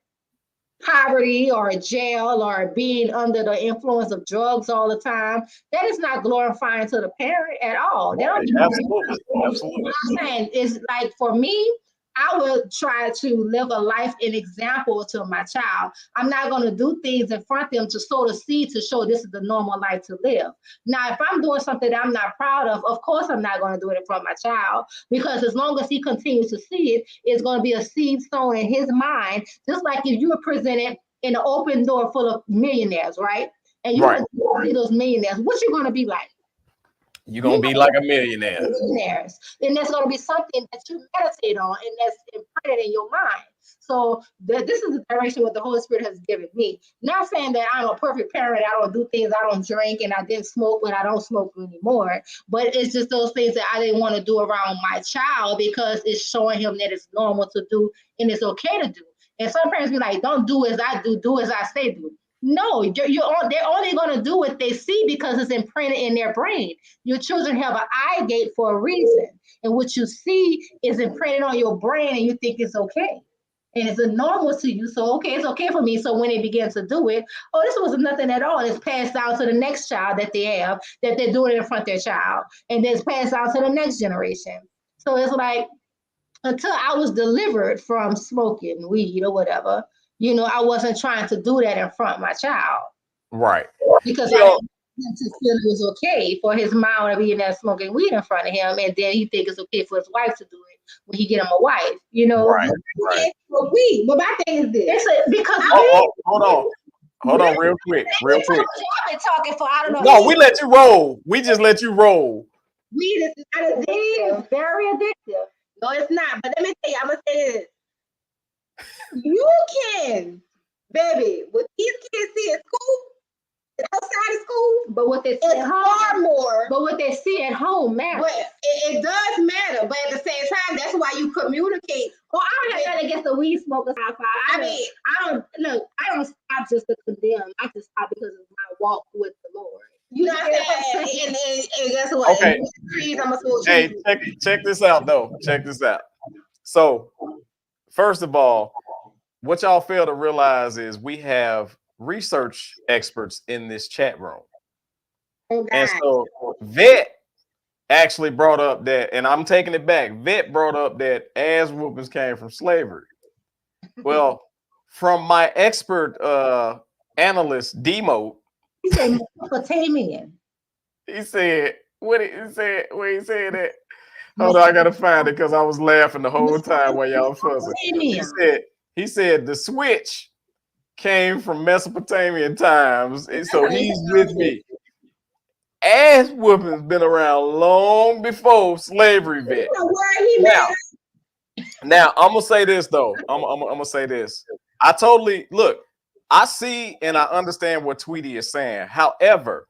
poverty or jail or being under the influence of drugs all the time. That is not glorifying to the parent at all. Right. Absolutely. What I'm saying is, like, for me, I would try to live a life an example to my child. I'm not going to do things in front of them to sow the seed to show this is the normal life to live. Now, if I'm doing something that I'm not proud of course I'm not going to do it in front of my child, because as long as he continues to see it, it's going to be a seed sown in his mind. Just like if you were presented in an open door full of millionaires, right? And you see those millionaires, what you going to be like? You're going to be like a millionaire. And that's going to be something that you meditate on, and that's imprinted in your mind. So this is the direction what the Holy Spirit has given me. Not saying that I'm a perfect parent. I don't do things. I don't drink, and I didn't smoke, but I don't smoke anymore. But it's just those things that I didn't want to do around my child, because it's showing him that it's normal to do and it's okay to do. And some parents be like, don't do as I do as I say do. No, they're only going to do what they see because it's imprinted in their brain. Your children have an eye gate for a reason. And what you see is imprinted on your brain, and you think it's okay. And it's normal to you. So, okay, it's okay for me. So when they begin to do it, oh, this was nothing at all. It's passed down to the next child that they have, that they're doing it in front of their child. And then it's passed down to the next generation. So it's like, until I was delivered from smoking weed or whatever, I wasn't trying to do that in front of my child. Right. Because I didn't want to feel it was okay for his mom to be in there smoking weed in front of him, and then he think it's okay for his wife to do it when he get him a wife, Right. Weed. But my thing is this. Because hold on, real quick. I've been talking for, I don't know. No, we let you roll. We just let you roll. Weed is not addictive. It's very addictive. No, it's not. But let me tell you, I'm gonna say this. You can, baby, what these kids see at school, outside of school, but what they see at home, more. But what they see at home matters. But it does matter. But at the same time, that's why you communicate. Well, I don't have nothing against the weed smokers outside. I don't stop just to condemn. I just stop because of my walk with the Lord. You know what I'm saying? And guess what? Okay. Hey, check this out, though. Check this out. So, first of all, what y'all fail to realize is we have research experts in this chat room. And so Vet actually brought up that, and I'm taking it back. Vet brought up that ass whoopings came from slavery. Well, from my expert analyst, Demo, he said Mesopotamian. He said, where he said that? Hold on, I gotta find it because I was laughing the whole time while y'all fussing. He said the switch came from Mesopotamian times, and so he's with me. Ass whooping's been around long before slavery, Vet. Now I'm gonna say this though. I'm gonna say this. I totally look. I see and I understand what Tweety is saying. However,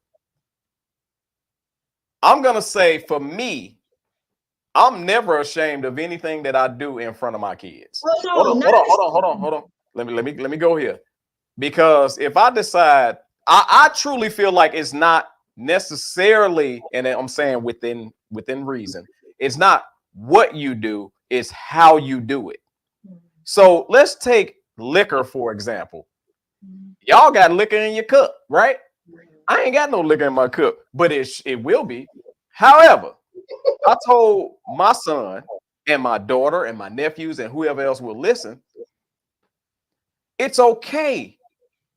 I'm gonna say for me, I'm never ashamed of anything that I do in front of my kids. Hold on. Let me go here. Because if I decide, I truly feel like it's not necessarily, and I'm saying within reason, it's not what you do, it's how you do it. So let's take liquor, for example. Y'all got liquor in your cup, right? I ain't got no liquor in my cup, but it will be. However, I told my son and my daughter and my nephews and whoever else will listen, it's okay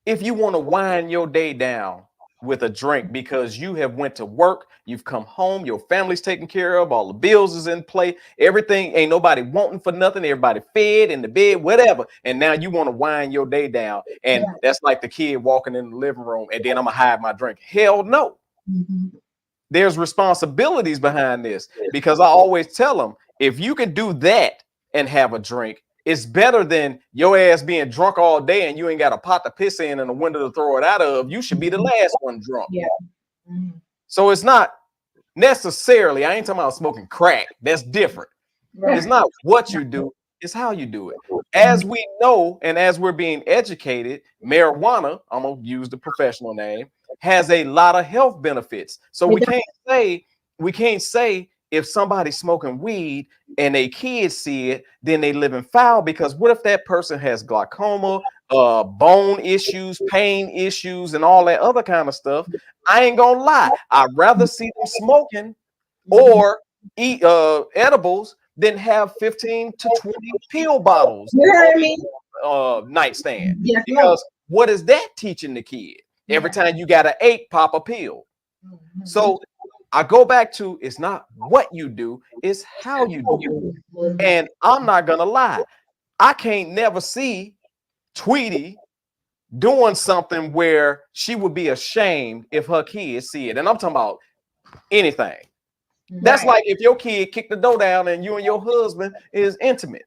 if you want to wind your day down with a drink because you have went to work, you've come home, your family's taken care of, all the bills is in play, everything, ain't nobody wanting for nothing, everybody fed in the bed, whatever, and now you want to wind your day down, and that's like the kid walking in the living room, and then I'm gonna hide my drink. Hell no. There's responsibilities behind this, because I always tell them, if you can do that and have a drink, it's better than your ass being drunk all day and you ain't got a pot to piss in and a window to throw it out of. You should be the last one drunk. So it's not necessarily, I ain't talking about smoking crack. That's different. It's not what you do, it's how you do it. As we know, and as we're being educated, marijuana, I'm gonna use the professional name, has a lot of health benefits. So we can't say if somebody's smoking weed and they kids see it, then they live in foul, because what if that person has glaucoma, bone issues, pain issues, and all that other kind of stuff? I ain't gonna lie. I'd rather see them smoking or eat edibles than have 15 to 20 pill bottles nightstand. Because what is that teaching the kid? Every time you got an ache, pop a pill. So I go back to, it's not what you do, it's how you do it. And I'm not gonna lie, I can't never see Tweety doing something where she would be ashamed if her kids see it. And I'm talking about anything. That's like if your kid kicked the door down and you and your husband is intimate.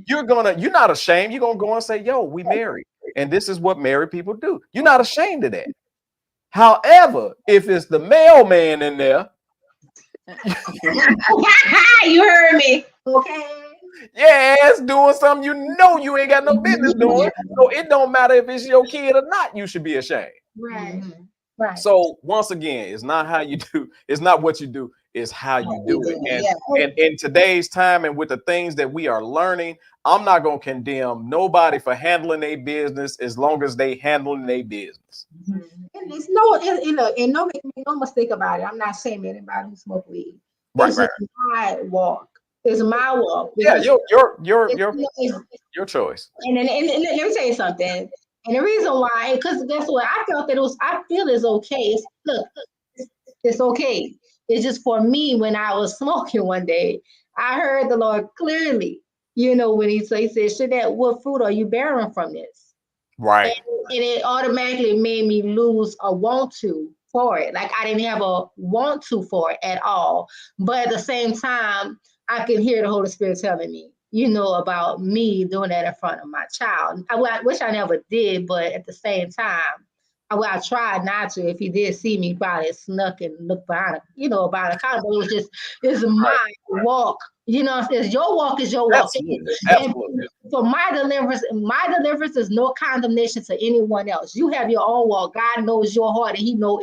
You're not ashamed. You're gonna go and say, yo, we married. And this is what married people do. You're not ashamed of that. However, if it's the mailman in there, you heard me. Okay. Yeah, it's doing something you ain't got no business doing. So it don't matter if it's your kid or not, you should be ashamed. Right. So once again, it's not how you do, it's not what you do, it's how you do it. And in today's time and with the things that we are learning, I'm not gonna condemn nobody for handling their business as long as they handling their business. And it's no, make no mistake about it. I'm not shaming anybody who smoke weed. It's my walk. It's my walk. Yeah, your choice. And let me tell you something. And the reason why, because guess what? I feel it's okay. It's okay. It's just for me, when I was smoking one day, I heard the Lord clearly, when he said, Shanette, what fruit are you bearing from this? Right. And it automatically made me lose a want to for it. Like I didn't have a want to for it at all. But at the same time, I can hear the Holy Spirit telling me, about me doing that in front of my child. I wish I never did, but at the same time, I tried not to. If he did see me, probably snuck and looked behind, about a car. But it's my walk. It's your walk is your walk. Absolutely. For my deliverance is no condemnation to anyone else. You have your own walk. God knows your heart, and he knows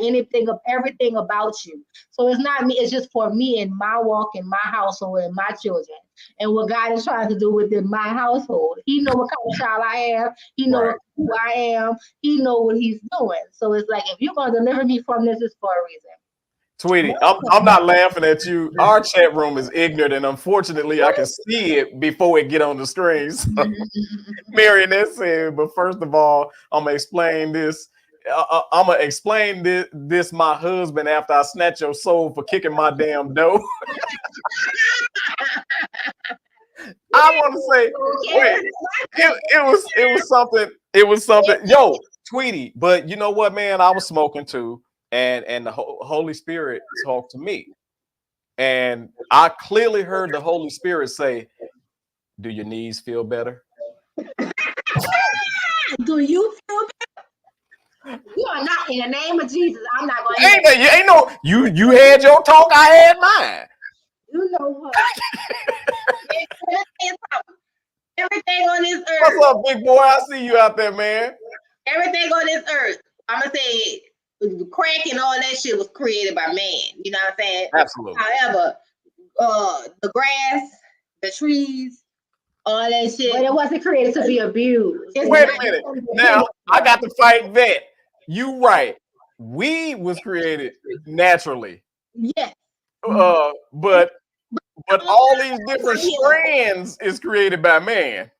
everything about you. So it's not me. It's just for me and my walk in my household and my children. And what God is trying to do within my household. He knows what kind of child I am. He knows who I am. He knows what he's doing. So it's like, if you're going to deliver me from this, it's for a reason. Tweety, I'm not laughing at you. Our chat room is ignorant, and unfortunately, I can see it before it get on the screens. Marionette said, but first of all, I'm gonna explain this. I'm gonna explain this my husband after I snatch your soul for kicking my damn door. I want to say, wait, it was something. Yo, Tweety, but you know what, man? I was smoking too. And the Holy Spirit talked to me. And I clearly heard the Holy Spirit say, do your knees feel better? Do you feel You are not, in the name of Jesus, I'm not going to. You had your talk, I had mine. You know what? Everything on this earth. What's up, big boy? I see you out there, man. Everything on this earth, I'm going to say, the crack and all that shit was created by man. You know what I'm saying? Absolutely. However, the grass, the trees, all that shit. But it wasn't created to be abused. Wait a minute. Now, I got to fight that. You right. Weed was created naturally. Yes. But all these different strands is created by man.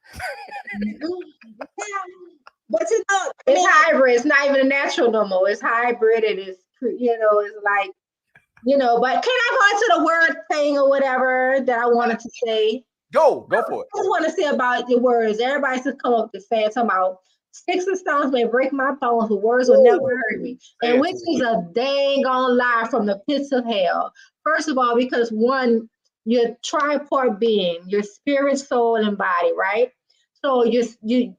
But you know, it's hybrid. It's not even a natural no more. It's hybrid, and it's it's like, But can I go into the word thing or whatever that I wanted to say? Go for it. I just want to say about the words. Everybody just come up to say talking about sticks and stones may break my bones, but words will never hurt me. And which is a dang on lie from the pits of hell. First of all, because one, you're tripart being, your spirit, soul, and body, right? So you speak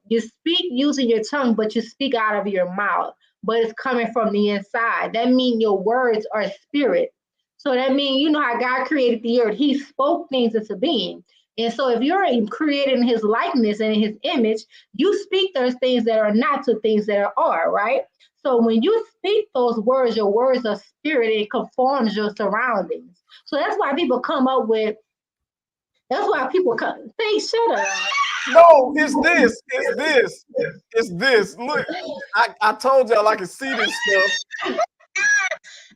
using your tongue, but you speak out of your mouth, but it's coming from the inside. That means your words are spirit. So that means, how God created the earth. He spoke things into being. And so if you're created in his likeness and in his image, you speak those things that are not to things that are, right? So when you speak those words, your words are spirit, it conforms your surroundings. So that's why people come up with, shut up. No, it's this. Look, I told y'all I can see this stuff. I know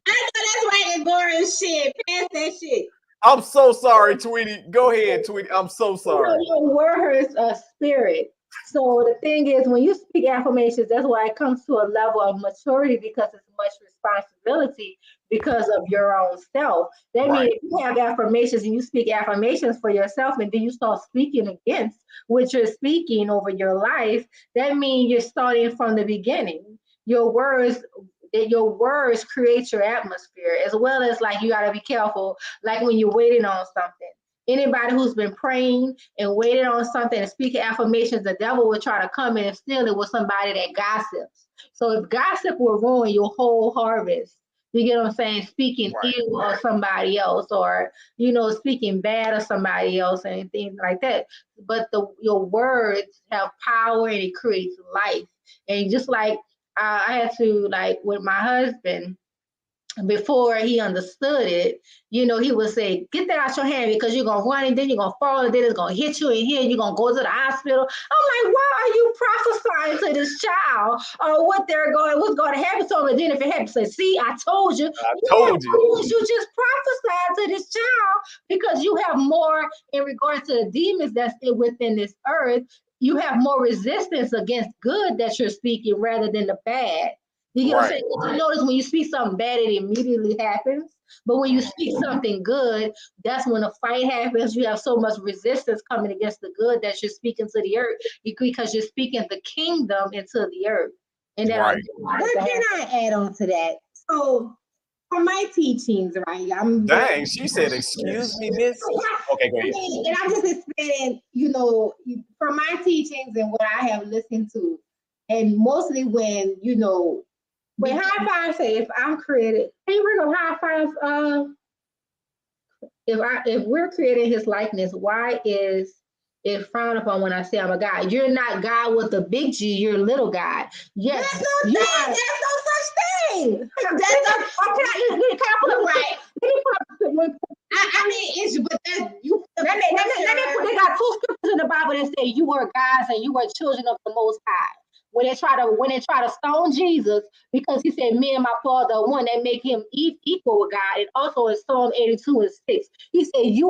that's why it's boring shit. Pass that shit. I'm so sorry, Tweety. Go ahead, Tweety. I'm so sorry. Your words are spirit. So the thing is, when you speak affirmations, that's why it comes to a level of maturity, because it's much responsibility because of your own self. That means if you have affirmations and you speak affirmations for yourself, and then you start speaking against what you're speaking over your life, that means you're starting from the beginning. Your words create your atmosphere, as well as, like, you got to be careful, like when you're waiting on something. Anybody who's been praying and waiting on something and speaking affirmations, the devil will try to come in and steal it with somebody that gossips. So if gossip will ruin your whole harvest, you get what I'm saying? Speaking ill of somebody else, or, speaking bad of somebody else and things like that. But your words have power, and it creates life. And just like I had to, like, with my husband, before he understood it, he would say, get that out your hand, because you're going to run and then you're going to fall and then it's going to hit you in here and you're going to go to the hospital. I'm like, why are you prophesying to this child what's going to happen to him? And then if it happens, say, see, I told you. You just prophesied to this child, because you have more in regards to the demons that's within this earth. You have more resistance against good that you're speaking rather than the bad. You get what I'm saying? You notice when you speak something bad, it immediately happens. But when you speak something good, that's when a fight happens. You have so much resistance coming against the good that you're speaking to the earth, because you're speaking the kingdom into the earth. And what can I add on to that? So for my teachings, right? Dang, she said, excuse me, miss. Okay, go ahead. And I'm just explaining, from my teachings and what I have listened to, and mostly when, Wait, high five say, if I'm created, can you bring up high five? If we're created in his likeness, why is it frowned upon when I say I'm a God? You're not God with a big G, you're a little God. Yes. There's no such thing. Can I put it right? I mean, it's, but that's you. They got two scriptures in the Bible that say you were gods and you were children of the Most High. When they try to stone Jesus, because he said, me and my Father are one, that make him equal with God. And also in Psalm 82:6, he said, ye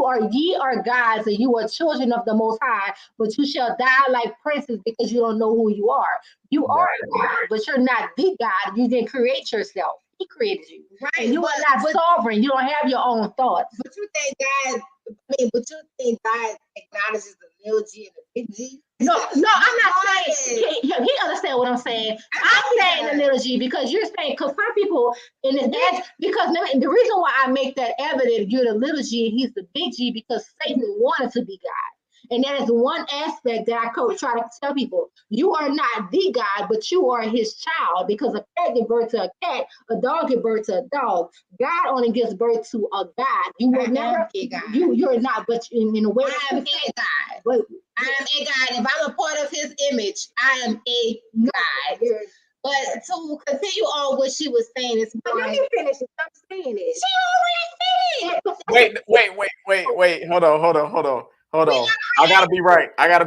are gods and you are children of the Most High, but you shall die like princes, because you don't know who you are. You are God, but you're not the God. You didn't create yourself. He created you. Right. And you are not sovereign. You don't have your own thoughts. But you think God acknowledges the little G and the big G? No, I'm not saying he understand what I'm saying. I'm saying the little G, because you're saying, because some people in this because the reason why I make that evident, you're the little G and he's the big G, because Satan wanted to be God. And that is one aspect that I try to tell people. You are not the God, but you are his child, because a cat gives birth to a cat, a dog gives birth to a dog. God only gives birth to a God. You will never, you're not, but in a way. I am a God. But I am a God. If I'm a part of his image, I am a God. But to continue on what she was saying is let me finish. I'm saying it. She already finished. Wait. Hold on. I gotta be right. We are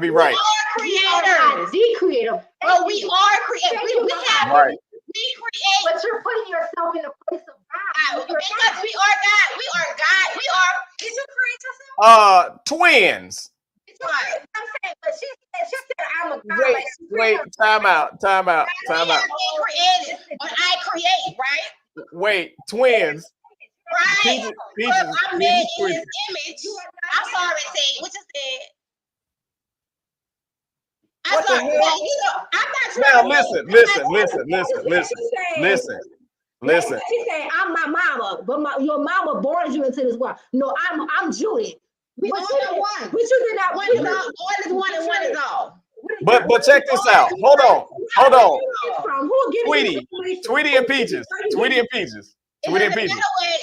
creators. The creator. But we are creators. We have right. We create. But you're putting yourself in the place of God. Because we are God. We are God. We are. Did you create yourself? Twins. I'm saying, but she said I'm a God. Wait, time out. I created, but I create, right? Wait, twins. Right. I'm made in his image. I'm sorry, say what you said. What the hell? I'm not Listen. She's saying I'm my mama, but your mama born you into this world. No, I'm Judith. We all are one. But you did not. One is all. All is one, and one is all. But check this out. Hold on. Tweety and Peaches.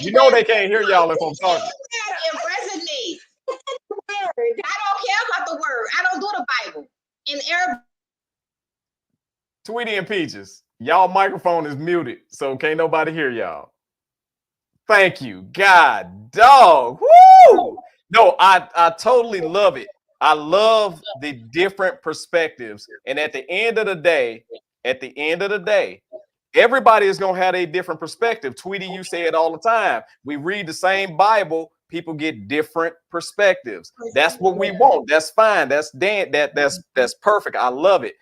You know they can't hear y'all if I'm talking. It resonates. I don't care about the word. I don't do the Bible in Arabic. Tweety and Peaches, y'all microphone is muted, so can't nobody hear y'all. Thank you. God dog. Woo! No, I totally love it. I love the different perspectives. And at the end of the day, everybody is going to have a different perspective. Tweety, you say it all the time. We read the same Bible. People get different perspectives. That's what we want. That's fine. That's perfect. I love it.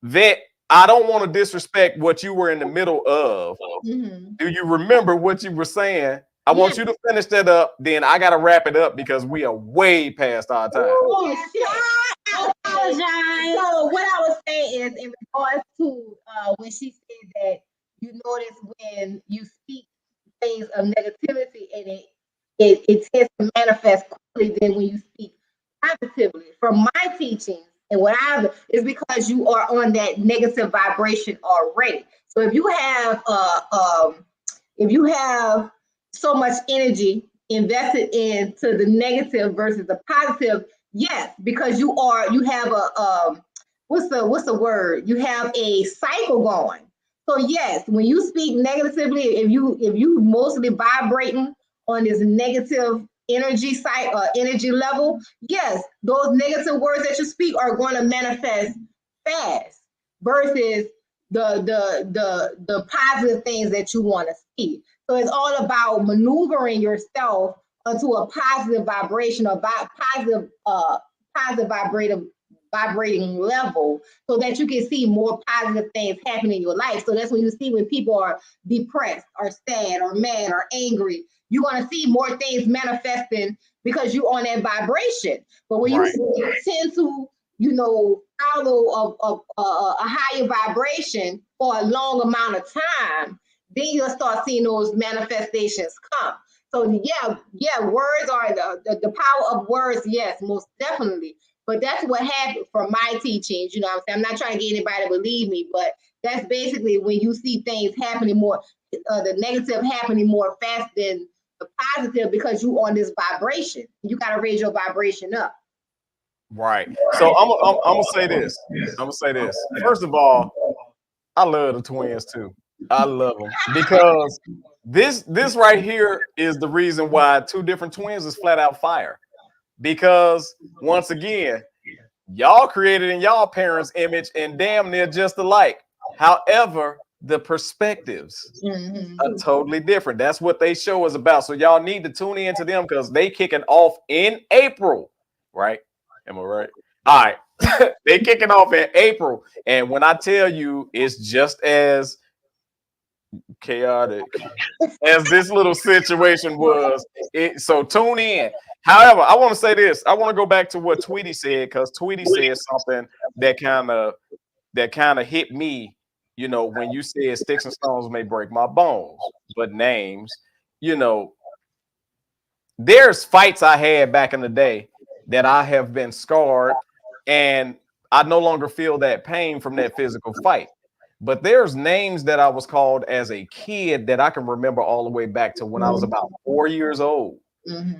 That I don't want to disrespect what you were in the middle of. Mm-hmm. Do you remember what you were saying? I want you to finish that up. Then I got to wrap it up because we are way past our time. Oh, I apologize. So what I was saying is in regards to when she said that you notice when you speak things of negativity and it tends to manifest quickly than when you speak positively. From my teachings and what is because you are on that negative vibration already. So if you have so much energy invested into the negative versus the positive, yes, because you have a what's the word? You have a cycle going. So yes, when you speak negatively, if you mostly vibrating on this negative energy energy level, yes, those negative words that you speak are going to manifest fast versus the positive things that you want to speak. So it's all about maneuvering yourself onto a positive vibration or positive vibrating level so that you can see more positive things happen in your life. So that's when you see when people are depressed or sad or mad or angry, you're going to see more things manifesting because you're on that vibration. But when you tend to, follow a higher vibration for a long amount of time, then you'll start seeing those manifestations come. So yeah, words are the power of words. Yes, most definitely. But that's what happened for my teachings. You know what I'm saying? I'm not trying to get anybody to believe me, but that's basically when you see things happening more, the negative happening more fast than the positive because you on this vibration. You got to raise your vibration up. Right. So I'm gonna say this. First of all, I love the twins too. I love them because this right here is the reason why two different twins is flat out fire. Because once again, y'all created in y'all parents' image and damn near just alike. However, the perspectives are totally different. That's what they show is about. So y'all need to tune into them because they kicking off in April, right? Am I right? All right. They kicking off in April. And when I tell you it's just as chaotic as this little situation was, so tune in. However, I want to say this. I want to go back to what Tweety said because Tweety said something that kind of hit me. When you said sticks and stones may break my bones, but names, there's fights I had back in the day that I have been scarred and I no longer feel that pain from that physical fight. But there's names that I was called as a kid that I can remember all the way back to when I was about 4 years old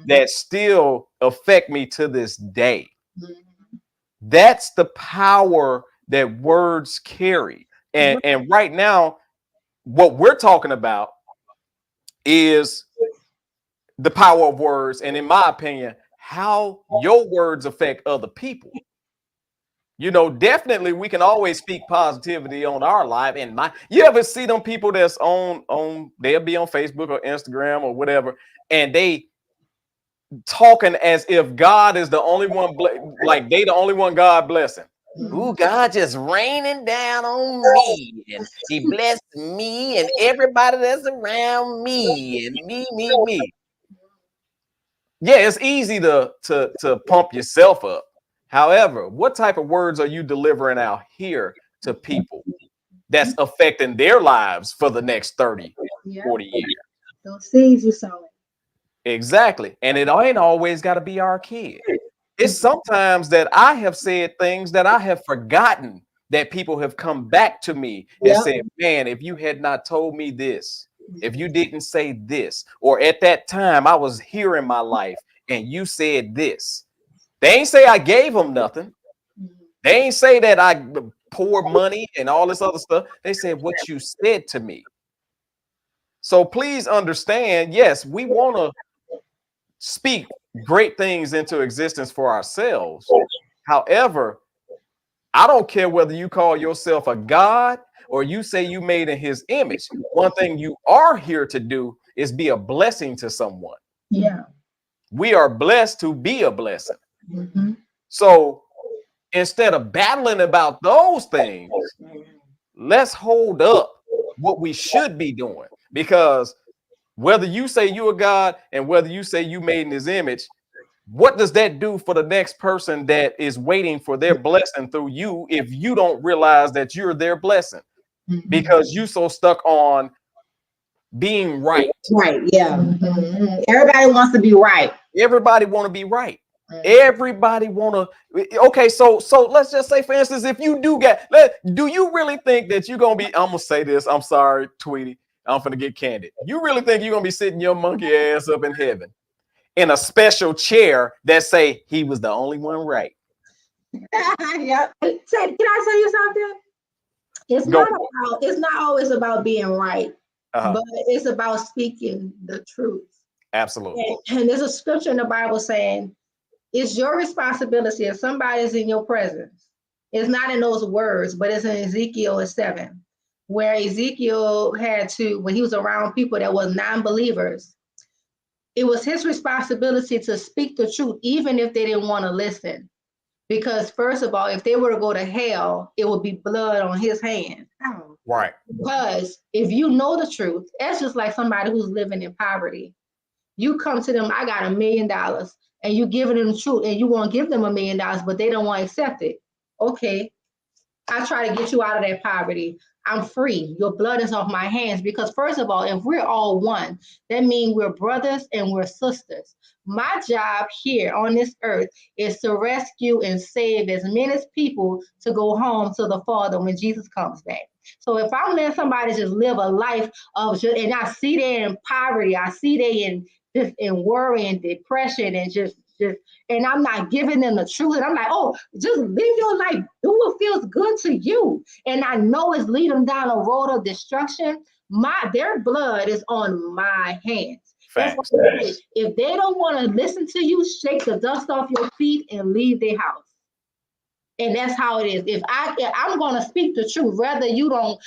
that still affect me to this day. That's the power that words carry. And right now, what we're talking about is the power of words, and in my opinion, how your words affect other people. You know, definitely we can always speak positivity on our life. And you ever see them people that's on they'll be on Facebook or Instagram or whatever, and they talking as if God is the only one, like they the only one God blessing. Ooh, God just raining down on me, and He blessed me and everybody that's around me, and me. Yeah, it's easy to pump yourself up. However, what type of words are you delivering out here to people that's affecting their lives for the next 30, 40 years? Those seeds you sowing. Exactly. And it ain't always got to be our kid. It's sometimes that I have said things that I have forgotten that people have come back to me and said, man, if you had not told me this, if you didn't say this, or at that time I was here in my life and you said this. They ain't say I gave them nothing. They ain't say that I poured money and all this other stuff. They said what you said to me. So please understand, yes, we want to speak great things into existence for ourselves. However, I don't care whether you call yourself a God or you say you made in His image. One thing you are here to do is be a blessing to someone. Yeah. We are blessed to be a blessing. So instead of battling about those things, let's hold up what we should be doing. Because whether you say you're a God and whether you say you made in His image, what does that do for the next person that is waiting for their blessing through you if you don't realize that you're their blessing? Because you so stuck on being right. Right, yeah. Everybody wants to be right. Everybody want to be right. Everybody want to. Okay, so let's just say, for instance, if you do you really think that you're gonna be? I'm gonna say this. I'm sorry, Tweety. I'm gonna get candid. You really think you're gonna be sitting your monkey ass up in heaven in a special chair that say He was the only one right? Yeah. Can I tell you something? It's not always about being right, but it's about speaking the truth. Absolutely. And there's a scripture in the Bible saying it's your responsibility if somebody's in your presence. It's not in those words, but it's in Ezekiel 7, where Ezekiel had to, when he was around people that was non-believers, it was his responsibility to speak the truth, even if they didn't want to listen. Because first of all, if they were to go to hell, it would be blood on his hands. Right. Because if you know the truth, that's just like somebody who's living in poverty. You come to them, I got $1 million, and you giving them the truth, and you want to give them $1 million, but they don't want to accept it. Okay, I try to get you out of that poverty. I'm free. Your blood is off my hands. Because first of all, if we're all one, that means we're brothers and we're sisters. My job here on this earth is to rescue and save as many people to go home to the Father when Jesus comes back. So if I'm letting somebody just live a life of, and I see they in poverty, I see they in worry and depression and just, and I'm not giving them the truth. And I'm like, oh, just live your life. Do what feels good to you. And I know it's leading them down a road of destruction. Their blood is on my hands. Facts. If they don't want to listen to you, shake the dust off your feet and leave their house. And that's how it is. If I'm going to speak the truth, whether you don't,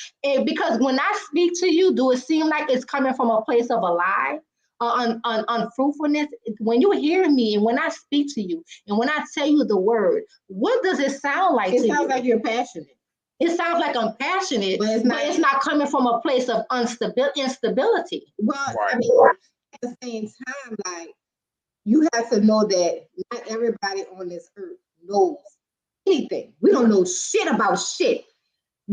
because when I speak to you, do it seem like it's coming from a place of a lie? Unfruitfulness? When you hear me and when I speak to you and when I tell you the word, what does it sound like? It sounds like you're passionate. It sounds like I'm passionate, but it's not coming from a place of instability. Well, right. I mean, at the same time, like, you have to know that not everybody on this earth knows anything. We don't know shit about shit.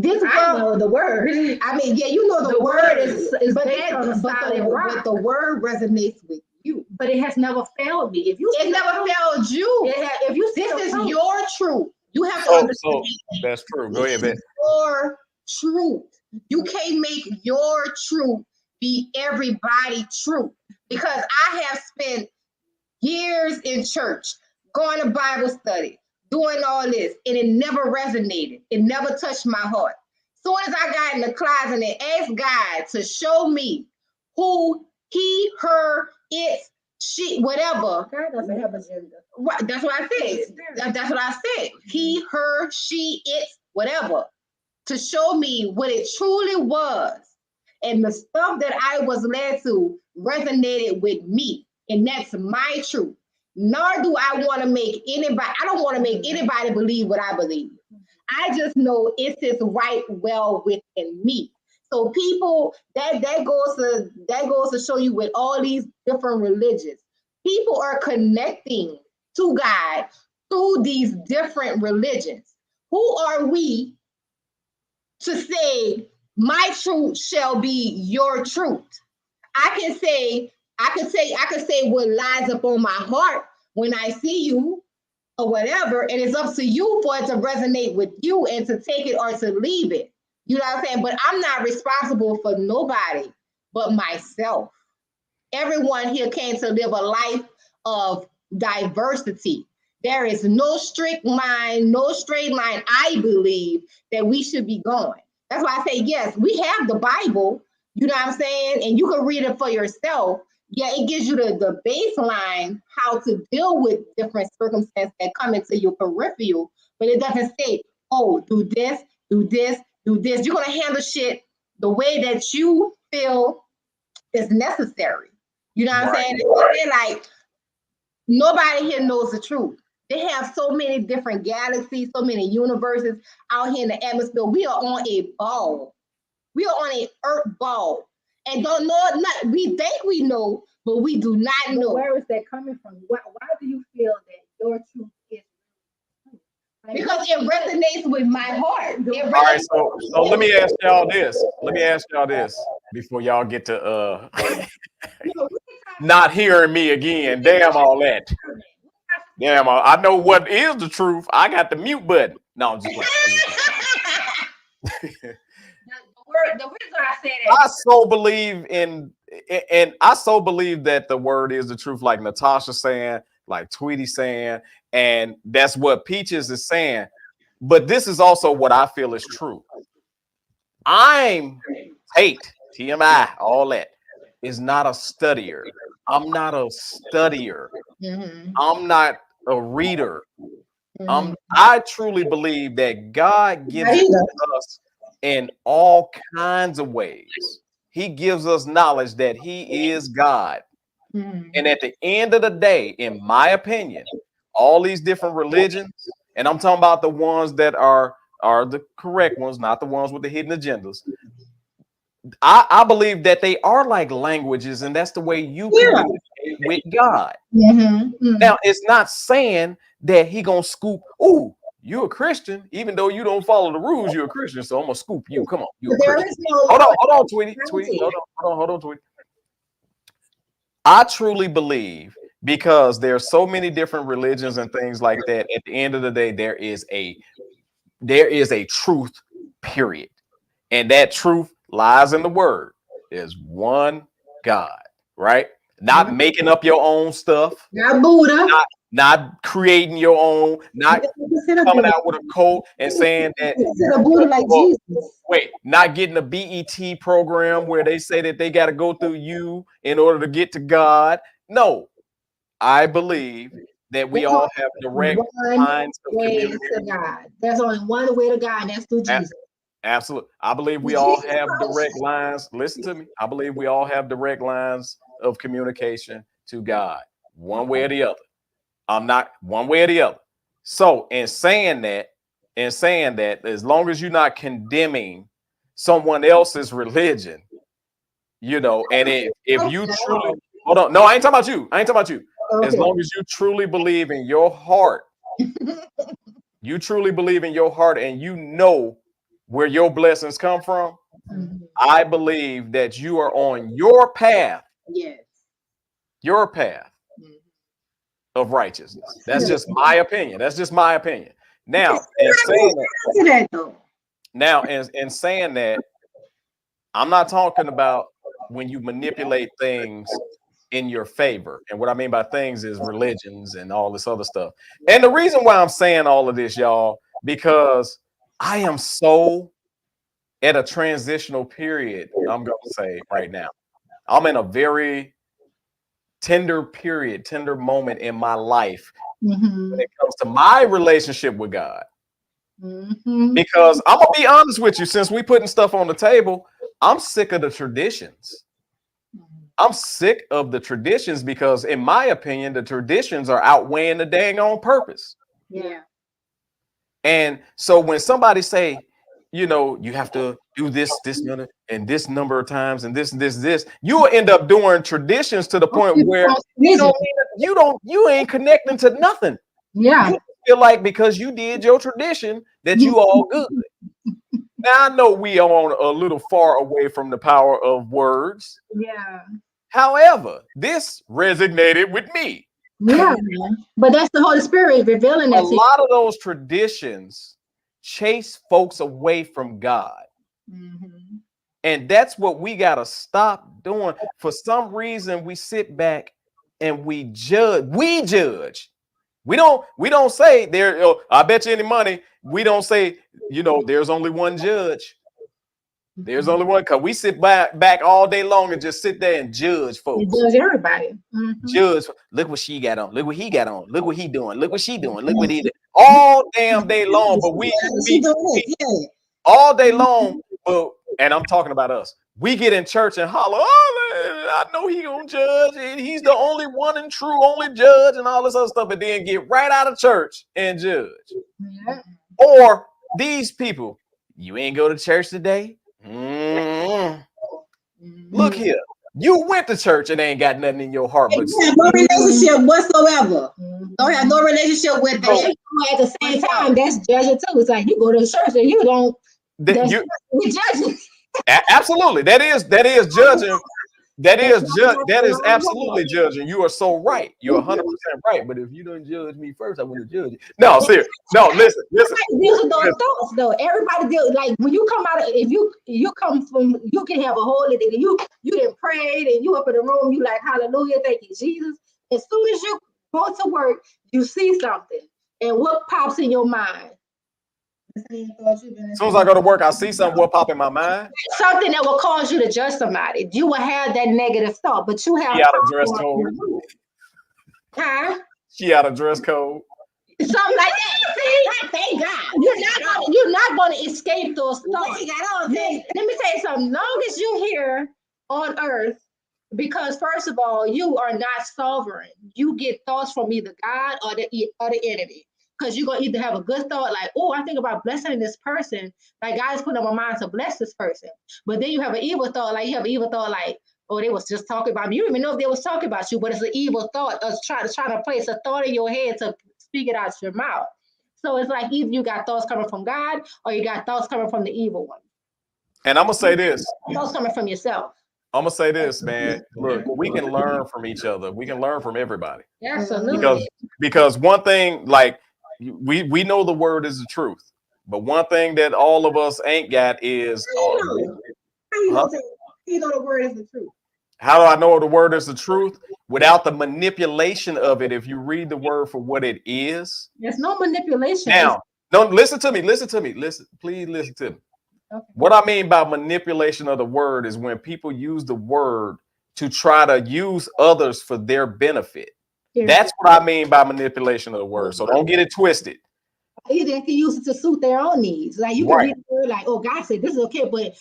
I know the word. I mean, yeah, you know the word is but the word resonates with you. But it has never failed me. If you, it never failed you. If you, this is your truth. You have to So understand. that's true. Go ahead, Ben. Your truth. You can't make your truth be everybody's truth, because I have spent years in church, going to Bible study, doing all this, and it never resonated. It never touched my heart. Soon as I got in the closet and asked God to show me who he, her, it, she, whatever. God doesn't have a gender. Right, that's what I said. That's what I said. He, her, she, it, whatever. To show me what it truly was. And the stuff that I was led to resonated with me. And that's my truth. Nor do I want to make anybody, I don't want to make anybody believe what I believe. I just know it sits right well within me. So people, that goes to show you with all these different religions. People are connecting to God through these different religions. Who are we to say my truth shall be your truth? I can say what lies up on my heart when I see you or whatever, and it's up to you for it to resonate with you and to take it or to leave it. You know what I'm saying? But I'm not responsible for nobody but myself. Everyone here came to live a life of diversity. There is no strict line, no straight line, I believe, that we should be going. That's why I say, yes, we have the Bible, you know what I'm saying? And you can read it for yourself. Yeah, it gives you the baseline, how to deal with different circumstances that come into your peripheral, but it doesn't say, oh, do this, do this, do this. You're going to handle shit the way that you feel is necessary. You know what I'm saying? Like, nobody here knows the truth. They have so many different galaxies, so many universes out here in the atmosphere. We are on a ball. We are on an earth ball. And don't know, we think we know, but we do not know. Where is that coming from? Why do you feel that your truth is true? Like, because it resonates with my heart. All right, so let me ask y'all this. Before y'all get to not hearing me again. Damn all that. Damn, I know what is the truth. I got the mute button. No, I'm just playing. The reason I say that, I so believe in, and I so believe that the word is the truth, like Natasha saying, like Tweety saying, and that's what Peaches is saying. But this is also what I feel is true. I'm Tate, TMI, all that is not a studier. I'm not a studier. Mm-hmm. I'm not a reader. Mm-hmm. I truly believe that God gives it to us in all kinds of ways. He gives us knowledge that he is God. Mm-hmm. And at the end of the day, in my opinion, all these different religions, and I'm talking about the ones that are the correct ones, not the ones with the hidden agendas. I believe that they are like languages, and that's the way you communicate with God. Mm-hmm. Now, it's not saying that he gonna scoop, ooh, you're a Christian, even though you don't follow the rules, you're a Christian, so I'm gonna scoop you. Come on, you a Christian. Hold on, Tweety. Hold on, Tweety. I truly believe, because there are so many different religions and things like that, at the end of the day, there is a truth, period. And that truth lies in the word. There's one God, right? Not making up your own stuff. Not Buddha. Not creating your own, not coming out with a code and saying that Buddha like Jesus. Wait, not getting a BET program where they say that they got to go through you in order to get to God. No, I believe that we all have direct lines of communication to God. There's only one way to God, and that's through Jesus. Absolutely. I believe we all have direct lines. Listen to me. I believe we all have direct lines of communication to God, one way or the other. I'm not one way or the other. So in saying that, as long as you're not condemning someone else's religion, you know, and if you truly hold on, no, I ain't talking about you. Okay. As long as you truly believe in your heart, you truly believe in your heart, and you know where your blessings come from. I believe that you are on your path. Yes. Your path. of righteousness. That's just my opinion. That's just my opinion. Now, in saying that, in saying that, I'm not talking about when you manipulate things in your favor. And what I mean by things is religions and all this other stuff. And the reason why I'm saying all of this, y'all, because I am so at a transitional period, I'm going to say right now. I'm in a very tender period, tender moment in my life when it comes to my relationship with God. Because I'm going to be honest with you, since we putting stuff on the table, I'm sick of the traditions. I'm sick of the traditions because, in my opinion, the traditions are outweighing the dang on purpose. Yeah. And so when somebody say, you know, you have to do this number of times and this, you will end up doing traditions to the point where you ain't connecting to nothing. Yeah. You feel like because you did your tradition that you all good. Now I know we are on a little far away from the power of words. Yeah. However, this resonated with me. Yeah, but that's the Holy Spirit revealing that. A lot of those traditions chase folks away from God. And that's what we got to stop doing. For some reason, we sit back and we judge. We don't say there, I bet you any money. We don't say, you know, there's only one judge. There's only one, because we sit back all day long and just sit there and judge folks. Judge everybody. Judge. Look what she got on. Look what he got on. Look what he doing. Look what she doing. Look what he did. All damn day long. But we all day long. But, and I'm talking about us. We get in church and holler, oh, I know he gonna judge. He's the only one and true only judge and all this other stuff. And then get right out of church and judge. Yeah. Or these people, you ain't go to church today. Look here, you went to church and ain't got nothing in your heart, but you have no relationship whatsoever. Don't have no relationship with them. At the same time, that's judging too. It's like you go to church and you don't. We judging. Absolutely, that is judging. That is absolutely judging. You are so right. You're 100% right. But if you don't judge me first, I wouldn't judge you. No, serious. No, listen. These are those thoughts, though. Everybody deal like when you come out of, if you come from, you can have a holy day. You didn't pray and you up in the room. You like hallelujah, thank you Jesus. As soon as you go to work, you see something, and what pops in your mind? As soon as I go to work, I see something. What pop in my mind? Something that will cause you to judge somebody. You will have that negative thought, but you have. She out of dress code. Huh? She out of dress code. Something like that. See, thank God. You're not going to escape those thoughts. Let me tell you something. Long as you're here on earth, because first of all, you are not sovereign. You get thoughts from either God or the enemy. Because you're going to either have a good thought like, oh, I think about blessing this person. Like God's put on my mind to bless this person. But then you have an evil thought. Like you have an evil thought like, oh, they was just talking about me. You don't even know if they was talking about you, but it's an evil thought of trying to place a thought in your head to speak it out your mouth. So it's like either you got thoughts coming from God or you got thoughts coming from the evil one. And I'm going to say this. Thoughts coming from yourself. I'm going to say this, man. Look, we can learn from each other. We can learn from everybody. Absolutely. Because one thing, like, we know the word is the truth, but one thing that all of us ain't got is how you know the word is the truth. How do I know the word is the truth? Without the manipulation of it, if you read the word for what it is. There's no manipulation. Now, no, listen to me. Please listen to me. Okay. What I mean by manipulation of the word is when people use the word to try to use others for their benefit. That's what I mean by manipulation of the word. So don't get it twisted. Either they can use it to suit their own needs. Like you can read the word like, oh, God said this is okay, but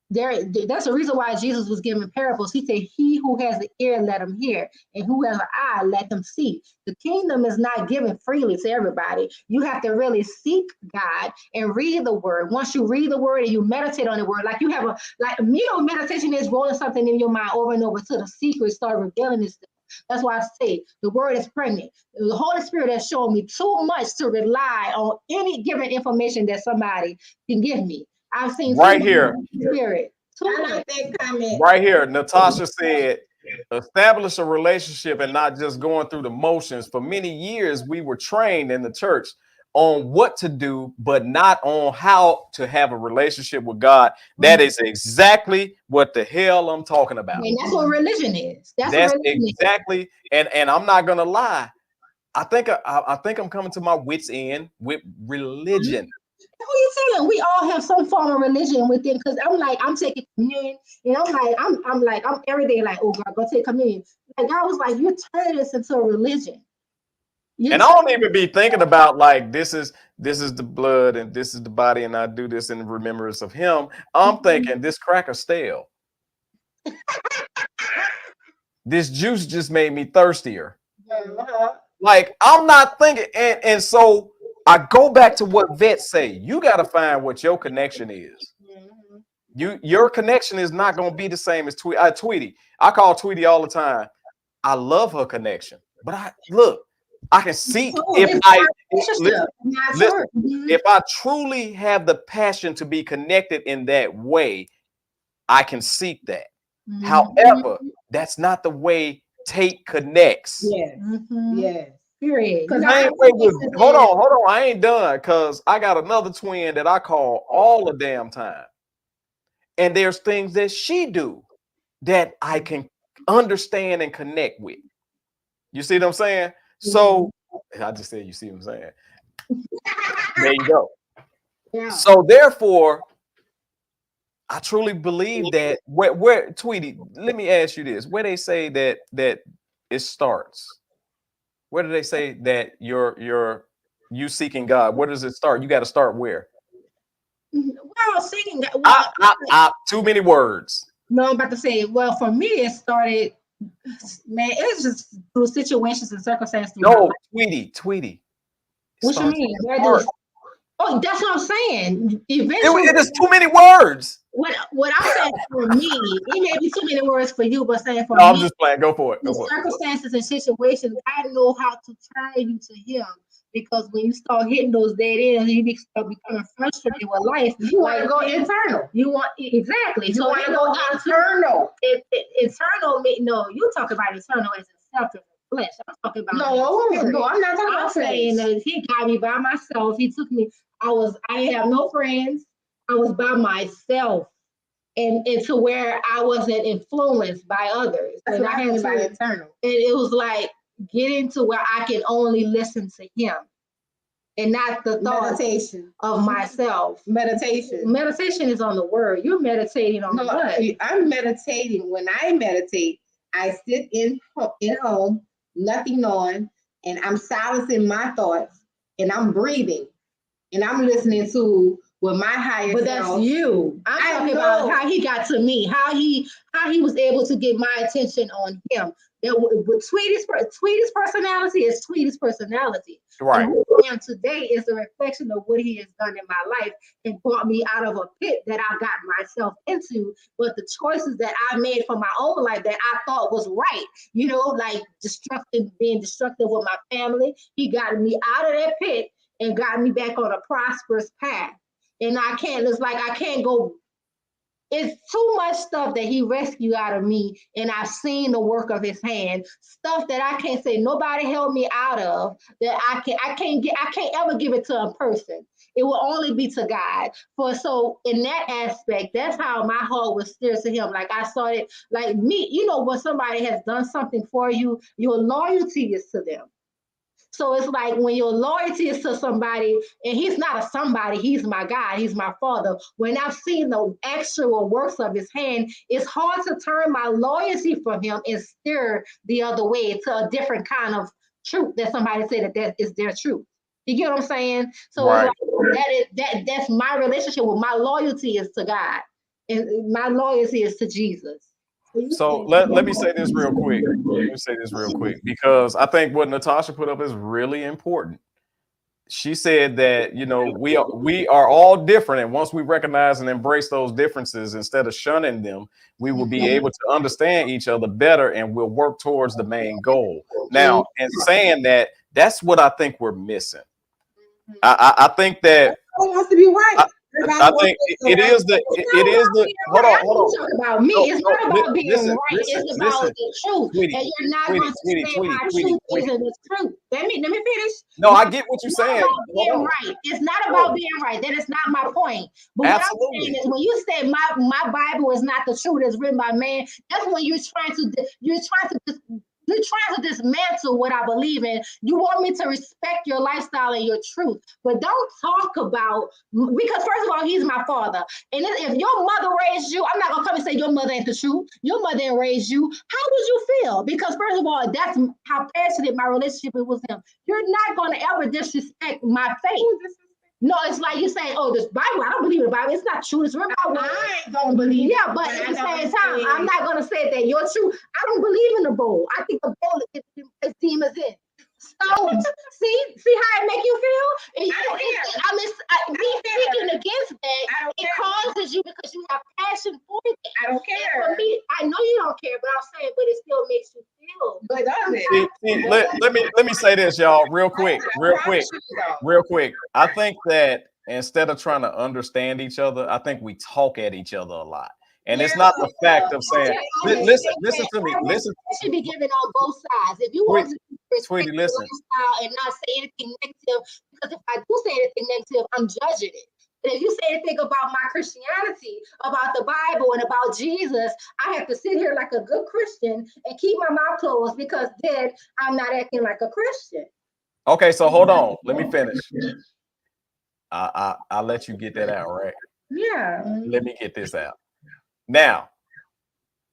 that's the reason why Jesus was giving parables. He said, he who has an ear, let him hear, and who has an eye, let them see. The kingdom is not given freely to everybody. You have to really seek God and read the word. Once you read the word and you meditate on the word, like you have meditation is rolling something in your mind over and over till the secret start revealing itself. That's why I say the word is pregnant. The Holy Spirit has shown me too much to rely on any given information that somebody can give me. I've seen right here. Spirit. I like that comment. Right here, Natasha said, establish a relationship and not just going through the motions. For many years, we were trained in the church on what to do, but not on how to have a relationship with God. That is exactly what the hell I'm talking about. And that's what religion is. That's exactly. And I'm not gonna lie. I think I'm coming to my wits end with religion. Who you telling? We all have some form of religion within. Because I'm taking communion, and I'm every day like, oh God, go take communion. Like God was like, you're turning this into a religion. And I don't even be thinking about like this is the blood and this is the body, and I do this in remembrance of him. I'm thinking this cracker stale. This juice just made me thirstier. Like I'm not thinking, and so I go back to what vets say. You got to find what your connection is. Your connection is not going to be the same as Tweety. I call Tweety all the time. I love her connection, but I can see if I truly have the passion to be connected in that way, I can seek that. However, that's not the way Tate connects. Yeah. Period. Hold on. I ain't done because I got another twin that I call all the damn time. And there's things that she do that I can understand and connect with. You see what I'm saying? So I just said, you see what I'm saying? There you go. Yeah. So therefore, I truly believe that where Tweety, let me ask you this: where they say that it starts? Where do they say that you seeking God? Where does it start? You got to start where? Well, seeking God. Too many words. No, I'm about to say. Well, for me, it started. Man, it's just through situations and circumstances. No, Tweety. What you mean? Oh, that's what I'm saying. Eventually, it is too many words. What I'm saying for me, it may be too many words for you, but saying for me, I'm just playing. Go for it. Circumstances and situations, I know how to turn you to Him. Because when you start hitting those dead ends, you start becoming frustrated with life. You want to go internal. You want exactly. You want to go internal. Internal. No, you talk about internal as a self flesh. I'm talking about no, I'm not talking about saying that He got me by myself. He took me. I didn't have no friends. I was by myself, and to where I wasn't influenced by others. That's what I mean by internal. And it was like getting to where I can only listen to Him and not the thoughts of myself. Meditation is on the word. You're meditating on the word. I'm meditating. When I meditate, I sit in home, nothing on, and I'm silencing my thoughts, and I'm breathing, and I'm listening to what my higher self. But that's you. I'm talking about how He got to me, how he was able to get my attention on Him. Tweety's personality is Tweety's personality. Right. And who I am today is a reflection of what He has done in my life and brought me out of a pit that I got myself into. But the choices that I made for my own life that I thought was right, like being destructive with my family, He got me out of that pit and got me back on a prosperous path. And I can't go. It's too much stuff that He rescued out of me, and I've seen the work of His hand. Stuff that I can't say nobody helped me out of. That I can't ever give it to a person. It will only be to God. So in that aspect, that's how my heart was steered to Him. Like I started, like me, when somebody has done something for you, your loyalty is to them. So it's like when your loyalty is to somebody, and He's not a somebody, He's my God, He's my Father. When I've seen the actual works of His hand, it's hard to turn my loyalty from Him and steer the other way to a different kind of truth that somebody said that is their truth. You get what I'm saying? So right. That's my relationship with my loyalty is to God, and my loyalty is to Jesus. So let me say this real quick. Because I think what Natasha put up is really important. She said that, we are all different. And once we recognize and embrace those differences, instead of shunning them, we will be able to understand each other better and we'll work towards the main goal. Now, in saying that, that's what I think we're missing. I think that it has to be right. I think it is the hold on. Talk about me. It's not about being right. It's about the truth. Sweetie, And you're not going to say my Sweetie, truth isn't the truth. Let me finish. No, I get what you're saying. Being right. It's not about being right. That is not my point. But what I'm saying is when you say my Bible is not the truth, it's written by man, that's when you're trying to dismantle what I believe in. You want me to respect your lifestyle and your truth, but don't talk about, because first of all, he's my father. And if your mother raised you, I'm not gonna come and say your mother ain't the truth. Your mother ain't raised you. How would you feel? Because first of all, that's how passionate my relationship is with him. You're not gonna ever disrespect my faith. No, it's like you say, oh, this Bible, I don't believe in the Bible. It's not true. It's written by one. I ain't gonna believe it. Yeah, but at the same time, I'm not gonna say that you're true. I don't believe in the bowl. I think the bowl is demons in. So see how it make you feel? And me speaking against that, it causes you because you have passion for it. I don't care. And for me, I know you don't care, but I'm saying, but it still makes you feel. But does it? Let me say this, y'all, real quick. I think that instead of trying to understand each other, I think we talk at each other a lot. And it's not the fact of saying, listen to me. Listen. It should be given on both sides. If you want to respect Sweetie, listen. and not say anything negative, because if I do say anything negative, I'm judging it. But if you say anything about my Christianity, about the Bible, and about Jesus, I have to sit here like a good Christian and keep my mouth closed because then I'm not acting like a Christian. Okay, so hold on. Let me finish. I'll let you get that out, right? Yeah. Let me get this out. Now,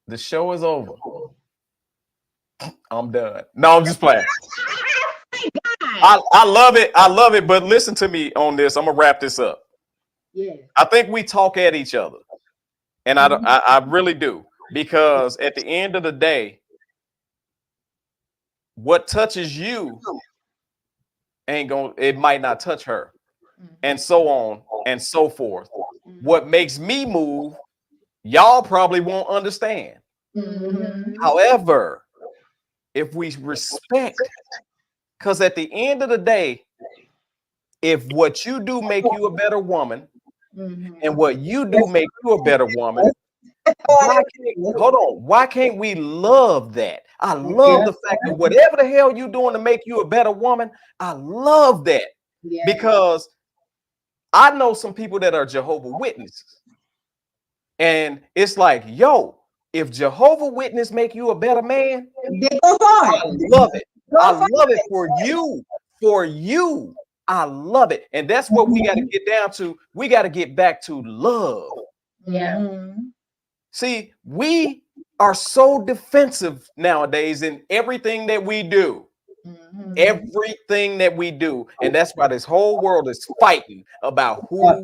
the show is over. I'm done. No, I'm just playing. I love it. I love it. But listen to me on this. I'm gonna wrap this up. Yeah. I think we talk at each other, and I really do, because at the end of the day, what touches you it might not touch her, and so on and so forth. What makes me move, y'all probably won't understand. However, if we respect, because at the end of the day, if what you do make you a better woman, and what you do make you a better woman, why can't we love that? I love the fact that whatever the hell you doing to make you a better woman, I love that. Because I know some people that are Jehovah's Witnesses, and it's like, yo, if Jehovah's Witness make you a better man, I love it. I love it for you. For you, I love it. And that's what we got to get down to. We got to get back to love. Yeah. See, we are so defensive nowadays in everything that we do. Everything that we do. And that's why this whole world is fighting about who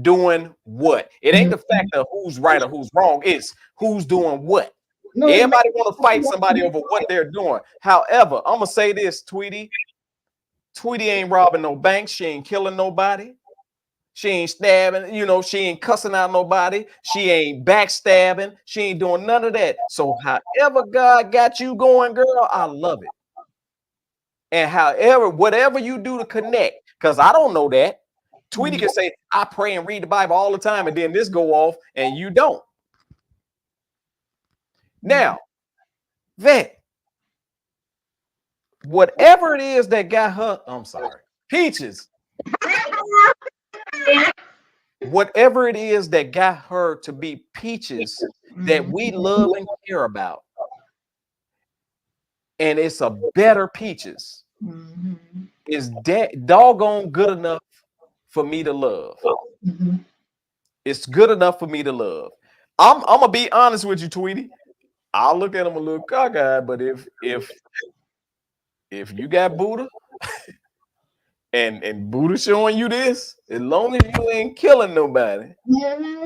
doing what. It ain't the fact of who's right or who's wrong. It's who's doing what. Everybody want to fight somebody over what they're doing. However, I'm going to say this, Tweety. Tweety ain't robbing no banks. She ain't killing nobody. She ain't stabbing, she ain't cussing out nobody. She ain't backstabbing. She ain't doing none of that. So however God got you going, girl, I love it. And however, whatever you do to connect, because I don't know that. Tweety can say, I pray and read the Bible all the time, and then this go off, and you don't. Now, Vet, whatever it is that got her, I'm sorry, Peaches, whatever it is that got her to be Peaches that we love and care about, and it's a better Peaches, is doggone good enough for me to love. It's good enough for me to love. I'm gonna be honest with you, Tweety. I'll look at him a little cockeyed, but if you got Buddha and Buddha showing you this, as long as you ain't killing nobody,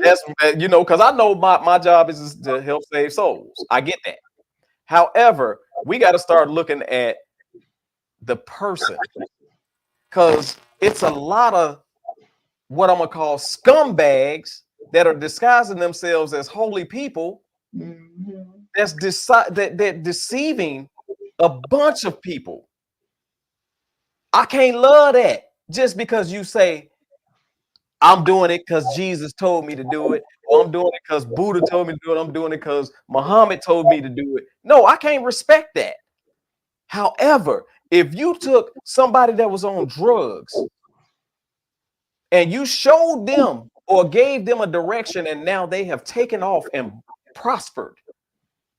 that's because I know my job is to help save souls. I get that. However, we got to start looking at the person, because it's a lot of what I'm gonna call scumbags that are disguising themselves as holy people. That's that deceiving a bunch of people. I can't love that just because you say I'm doing it because Jesus told me to do it. Or I'm doing it because Buddha told me to do it. I'm doing it because Muhammad told me to do it. No, I can't respect that. However, if you took somebody that was on drugs and you showed them or gave them a direction and now they have taken off and prospered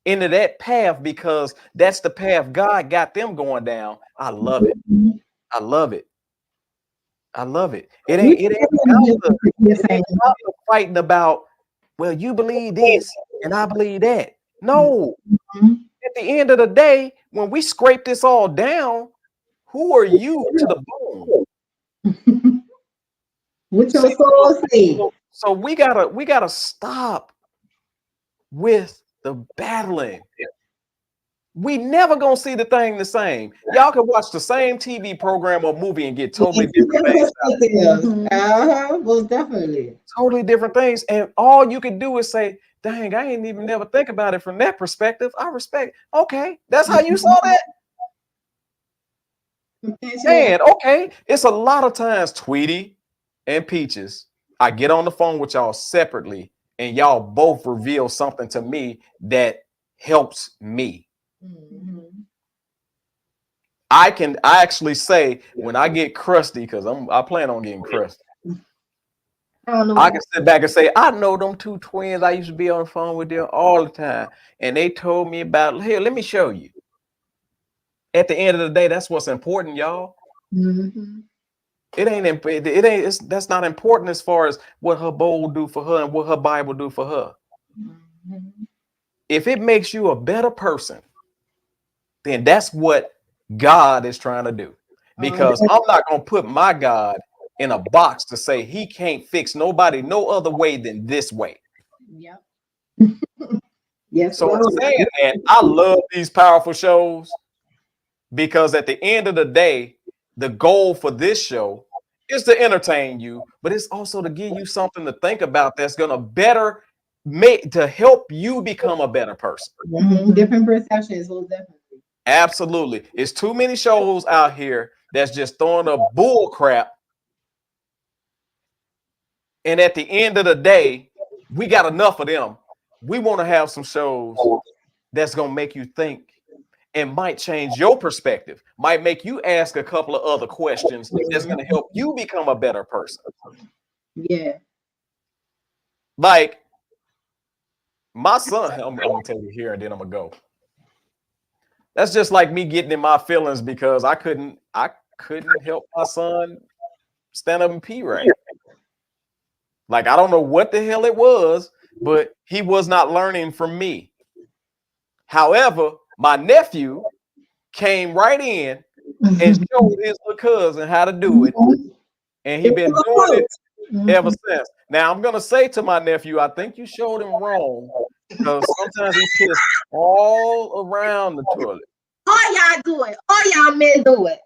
into that path because that's the path God got them going down, I love it. I love it. I love it. It ain't about the fighting about, well, you believe this and I believe that. No. At the end of the day, when we scrape this all down, who are you to the bone? What your soul say? So we gotta stop with the battling. We never gonna see the thing the same. Y'all can watch the same TV program or movie and get totally different things. Most definitely. Totally different things. And all you can do is say, dang, I ain't even never think about it from that perspective. I respect. Okay, that's how you saw that. And okay, it's a lot of times, Tweety and Peaches, I get on the phone with y'all separately, and y'all both reveal something to me that helps me. I actually say when I get crusty, because I plan on getting crusty. I can sit back and say, I know them two twins. I used to be on the phone with them all the time, and they told me about. Here, let me show you. At the end of the day, that's what's important, y'all. That's not important as far as what her bowl do for her and what her Bible do for her. If it makes you a better person, then that's what God is trying to do. Because I'm not going to put my God in a box to say he can't fix nobody no other way than this way. Yep. Yes. So in saying that, I love these powerful shows because at the end of the day, the goal for this show is to entertain you, but it's also to give you something to think about that's going to help you become a better person. Different perceptions, most definitely. Absolutely. It's too many shows out here that's just throwing up bull crap. And at the end of the day, we got enough of them. We want to have some shows that's going to make you think and might change your perspective, might make you ask a couple of other questions that's going to help you become a better person. Yeah. Like my son, I'm going to tell you here and then I'm going to go. That's just like me getting in my feelings because I couldn't help my son stand up and pee right. Like, I don't know what the hell it was, but he was not learning from me. However, my nephew came right in and showed his little cousin how to do it. And he's been doing it ever since. Now, I'm going to say to my nephew, I think you showed him wrong because sometimes he pissed all around the toilet. All y'all do it. All y'all men do it.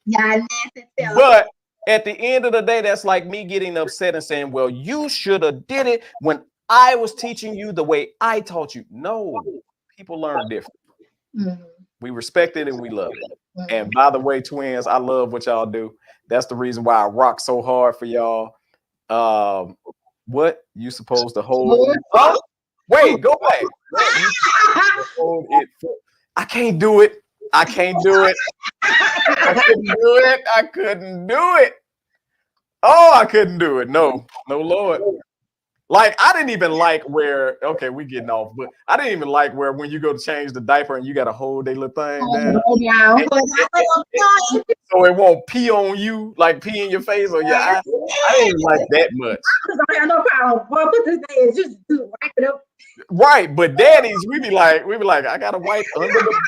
Y'all nasty fellas. But at the end of the day, that's like me getting upset and saying, well, you should have did it when I was teaching you the way I taught you. No, people learn different. We respect it and we love it. And by the way, twins, I love what y'all do. That's the reason why I rock so hard for y'all. What you supposed to hold? Oh, wait, go back. Hold it. I can't do it. I can't do it. I couldn't do it. I couldn't do it. Oh, I couldn't do it. No, Lord. Like, I didn't even like where, okay, we getting off, but I didn't even like where when you go to change the diaper and you got to hold their little thing down. So it won't pee on you, like pee in your face or your eye. I didn't like that much. I have no problem. Boy, put this thing in, just wipe it up. Right, but daddies, we be like, I gotta wipe under the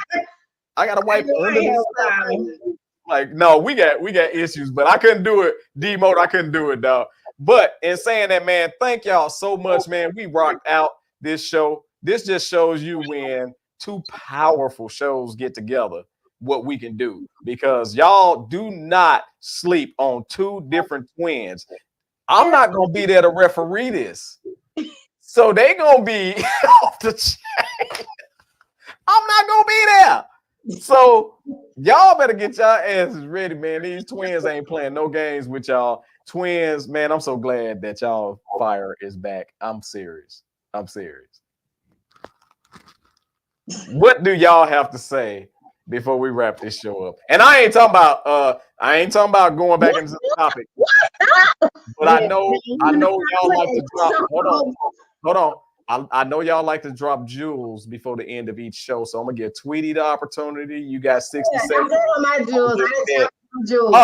like, no, we got issues, but I couldn't do it. D-mode, I couldn't do it, dog. But in saying that, man, thank y'all so much, man. We rocked out this show. This just shows you when two powerful shows get together, what we can do. Because y'all do not sleep on two different twins. I'm not gonna be there to referee this. So they gonna be off the chain. I'm not gonna be there. So Y'all better get y'all asses ready, man. These twins ain't playing no games with y'all. Twins, man, I'm so glad that y'all fire is back. I'm serious. What do y'all have to say before we wrap this show up? And I ain't talking about going back into the topic. But I know y'all like to drop. Hold on. I know y'all like to drop jewels before the end of each show, so I'm gonna give Tweety the opportunity. You got 60 seconds. My jewels.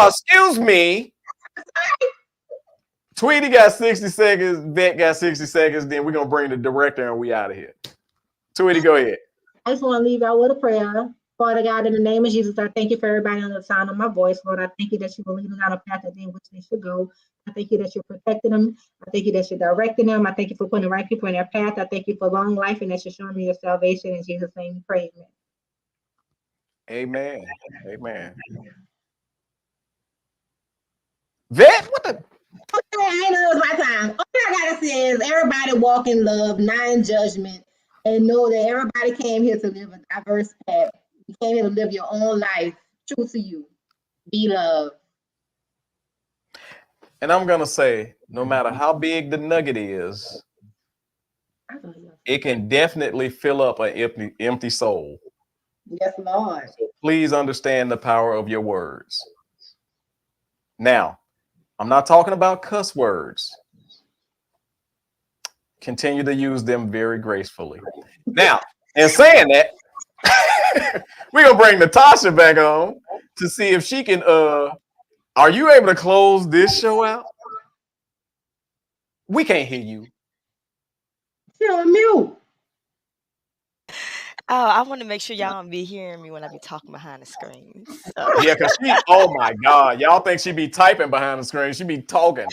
Excuse me. Tweety got 60 seconds. Vet got 60 seconds. Then we're gonna bring the director and we out of here. Tweety, go ahead. I just want to leave out with a prayer. Father God, in the name of Jesus, I thank you for everybody on the sound of my voice. Lord, I thank you that you will lead them down a path in which they should go. I thank you that you're protecting them. I thank you that you're directing them. I thank you for putting the right people in their path. I thank you for long life and that you're showing me your salvation. In Jesus' name we pray. Amen. Vet, what the? Okay, I know it was my time. All I gotta say is everybody walk in love, not in judgment, and know that everybody came here to live a diverse path. You came here to live your own life, true to you. Be loved. And I'm gonna say, no matter how big the nugget is, it can definitely fill up an empty soul. Yes, Lord. So please understand the power of your words. Now, I'm not talking about cuss words. Continue to use them very gracefully. Now, in saying that, we're gonna bring Natasha back on to see if she can are you able to close this show out? We can't hear you. You're on mute. Oh, I want to make sure y'all don't be hearing me when I be talking behind the screen. So. Yeah, because oh my God, y'all think she be typing behind the screen. She be talking.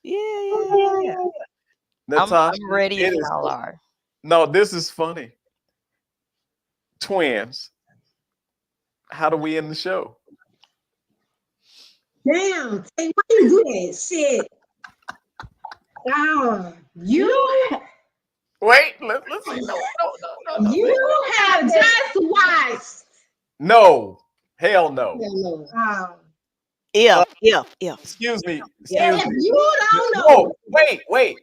Yeah. Natasha, I'm ready if y'all are. No, this is funny. Twins, how do we end the show? Damn, why you do that shit? You wait, let's see. No. You have just watched. No, hell no. If. Excuse me. If you don't know. Oh, wait.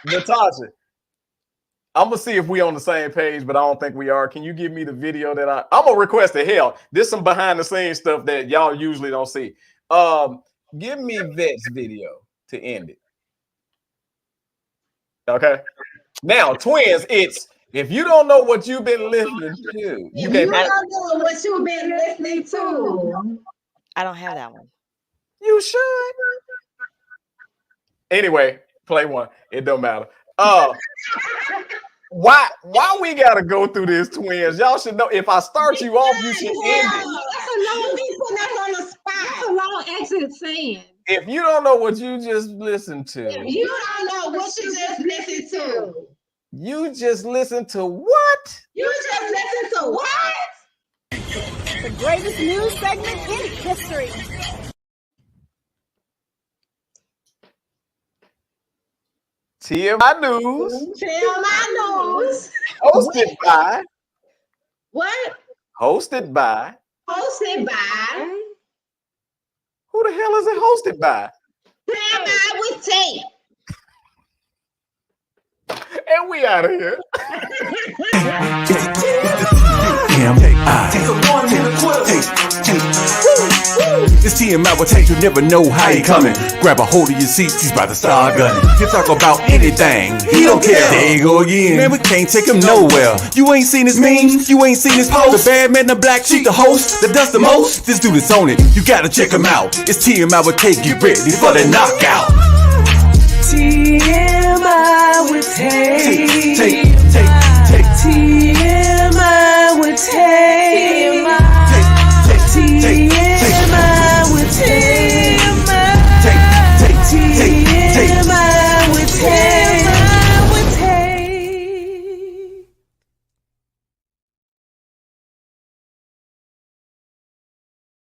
Natasha. I'm gonna see if we on the same page, but I don't think we are. Can you give me the video that I'm gonna request it? Hell, this some behind the scenes stuff that y'all usually don't see. Give me Vet's video to end it. Okay. Now, twins, it's if you don't know what you've been listening to, you don't know what you've been listening to. I don't have that one. You should. Anyway, play one. It don't matter. Why we gotta go through this, twins? Y'all should know. If I start you off, you should end it. That's a long people that's on the spot. That's a long exit saying. If you don't know what you just listened to, you don't know what you just listened to. You just listened to what? You just listened to what? The greatest news segment in history. TMI News. TMI News. Hosted by. What? Hosted by. Hosted by. Who the hell is it hosted by? TMI with Tate. And we out of here. It's TMI will take you never know how he coming. Grab a hold of your seats, he's about to start gunning. You talk about anything, he don't care. There you go again. Man, we can't take him nowhere. You ain't seen his memes, you ain't seen his post. The bad man, the black sheep, the host that does the most. This dude is on it, you gotta check him out. It's TMI will take you ready for the knockout. TMI with Tate.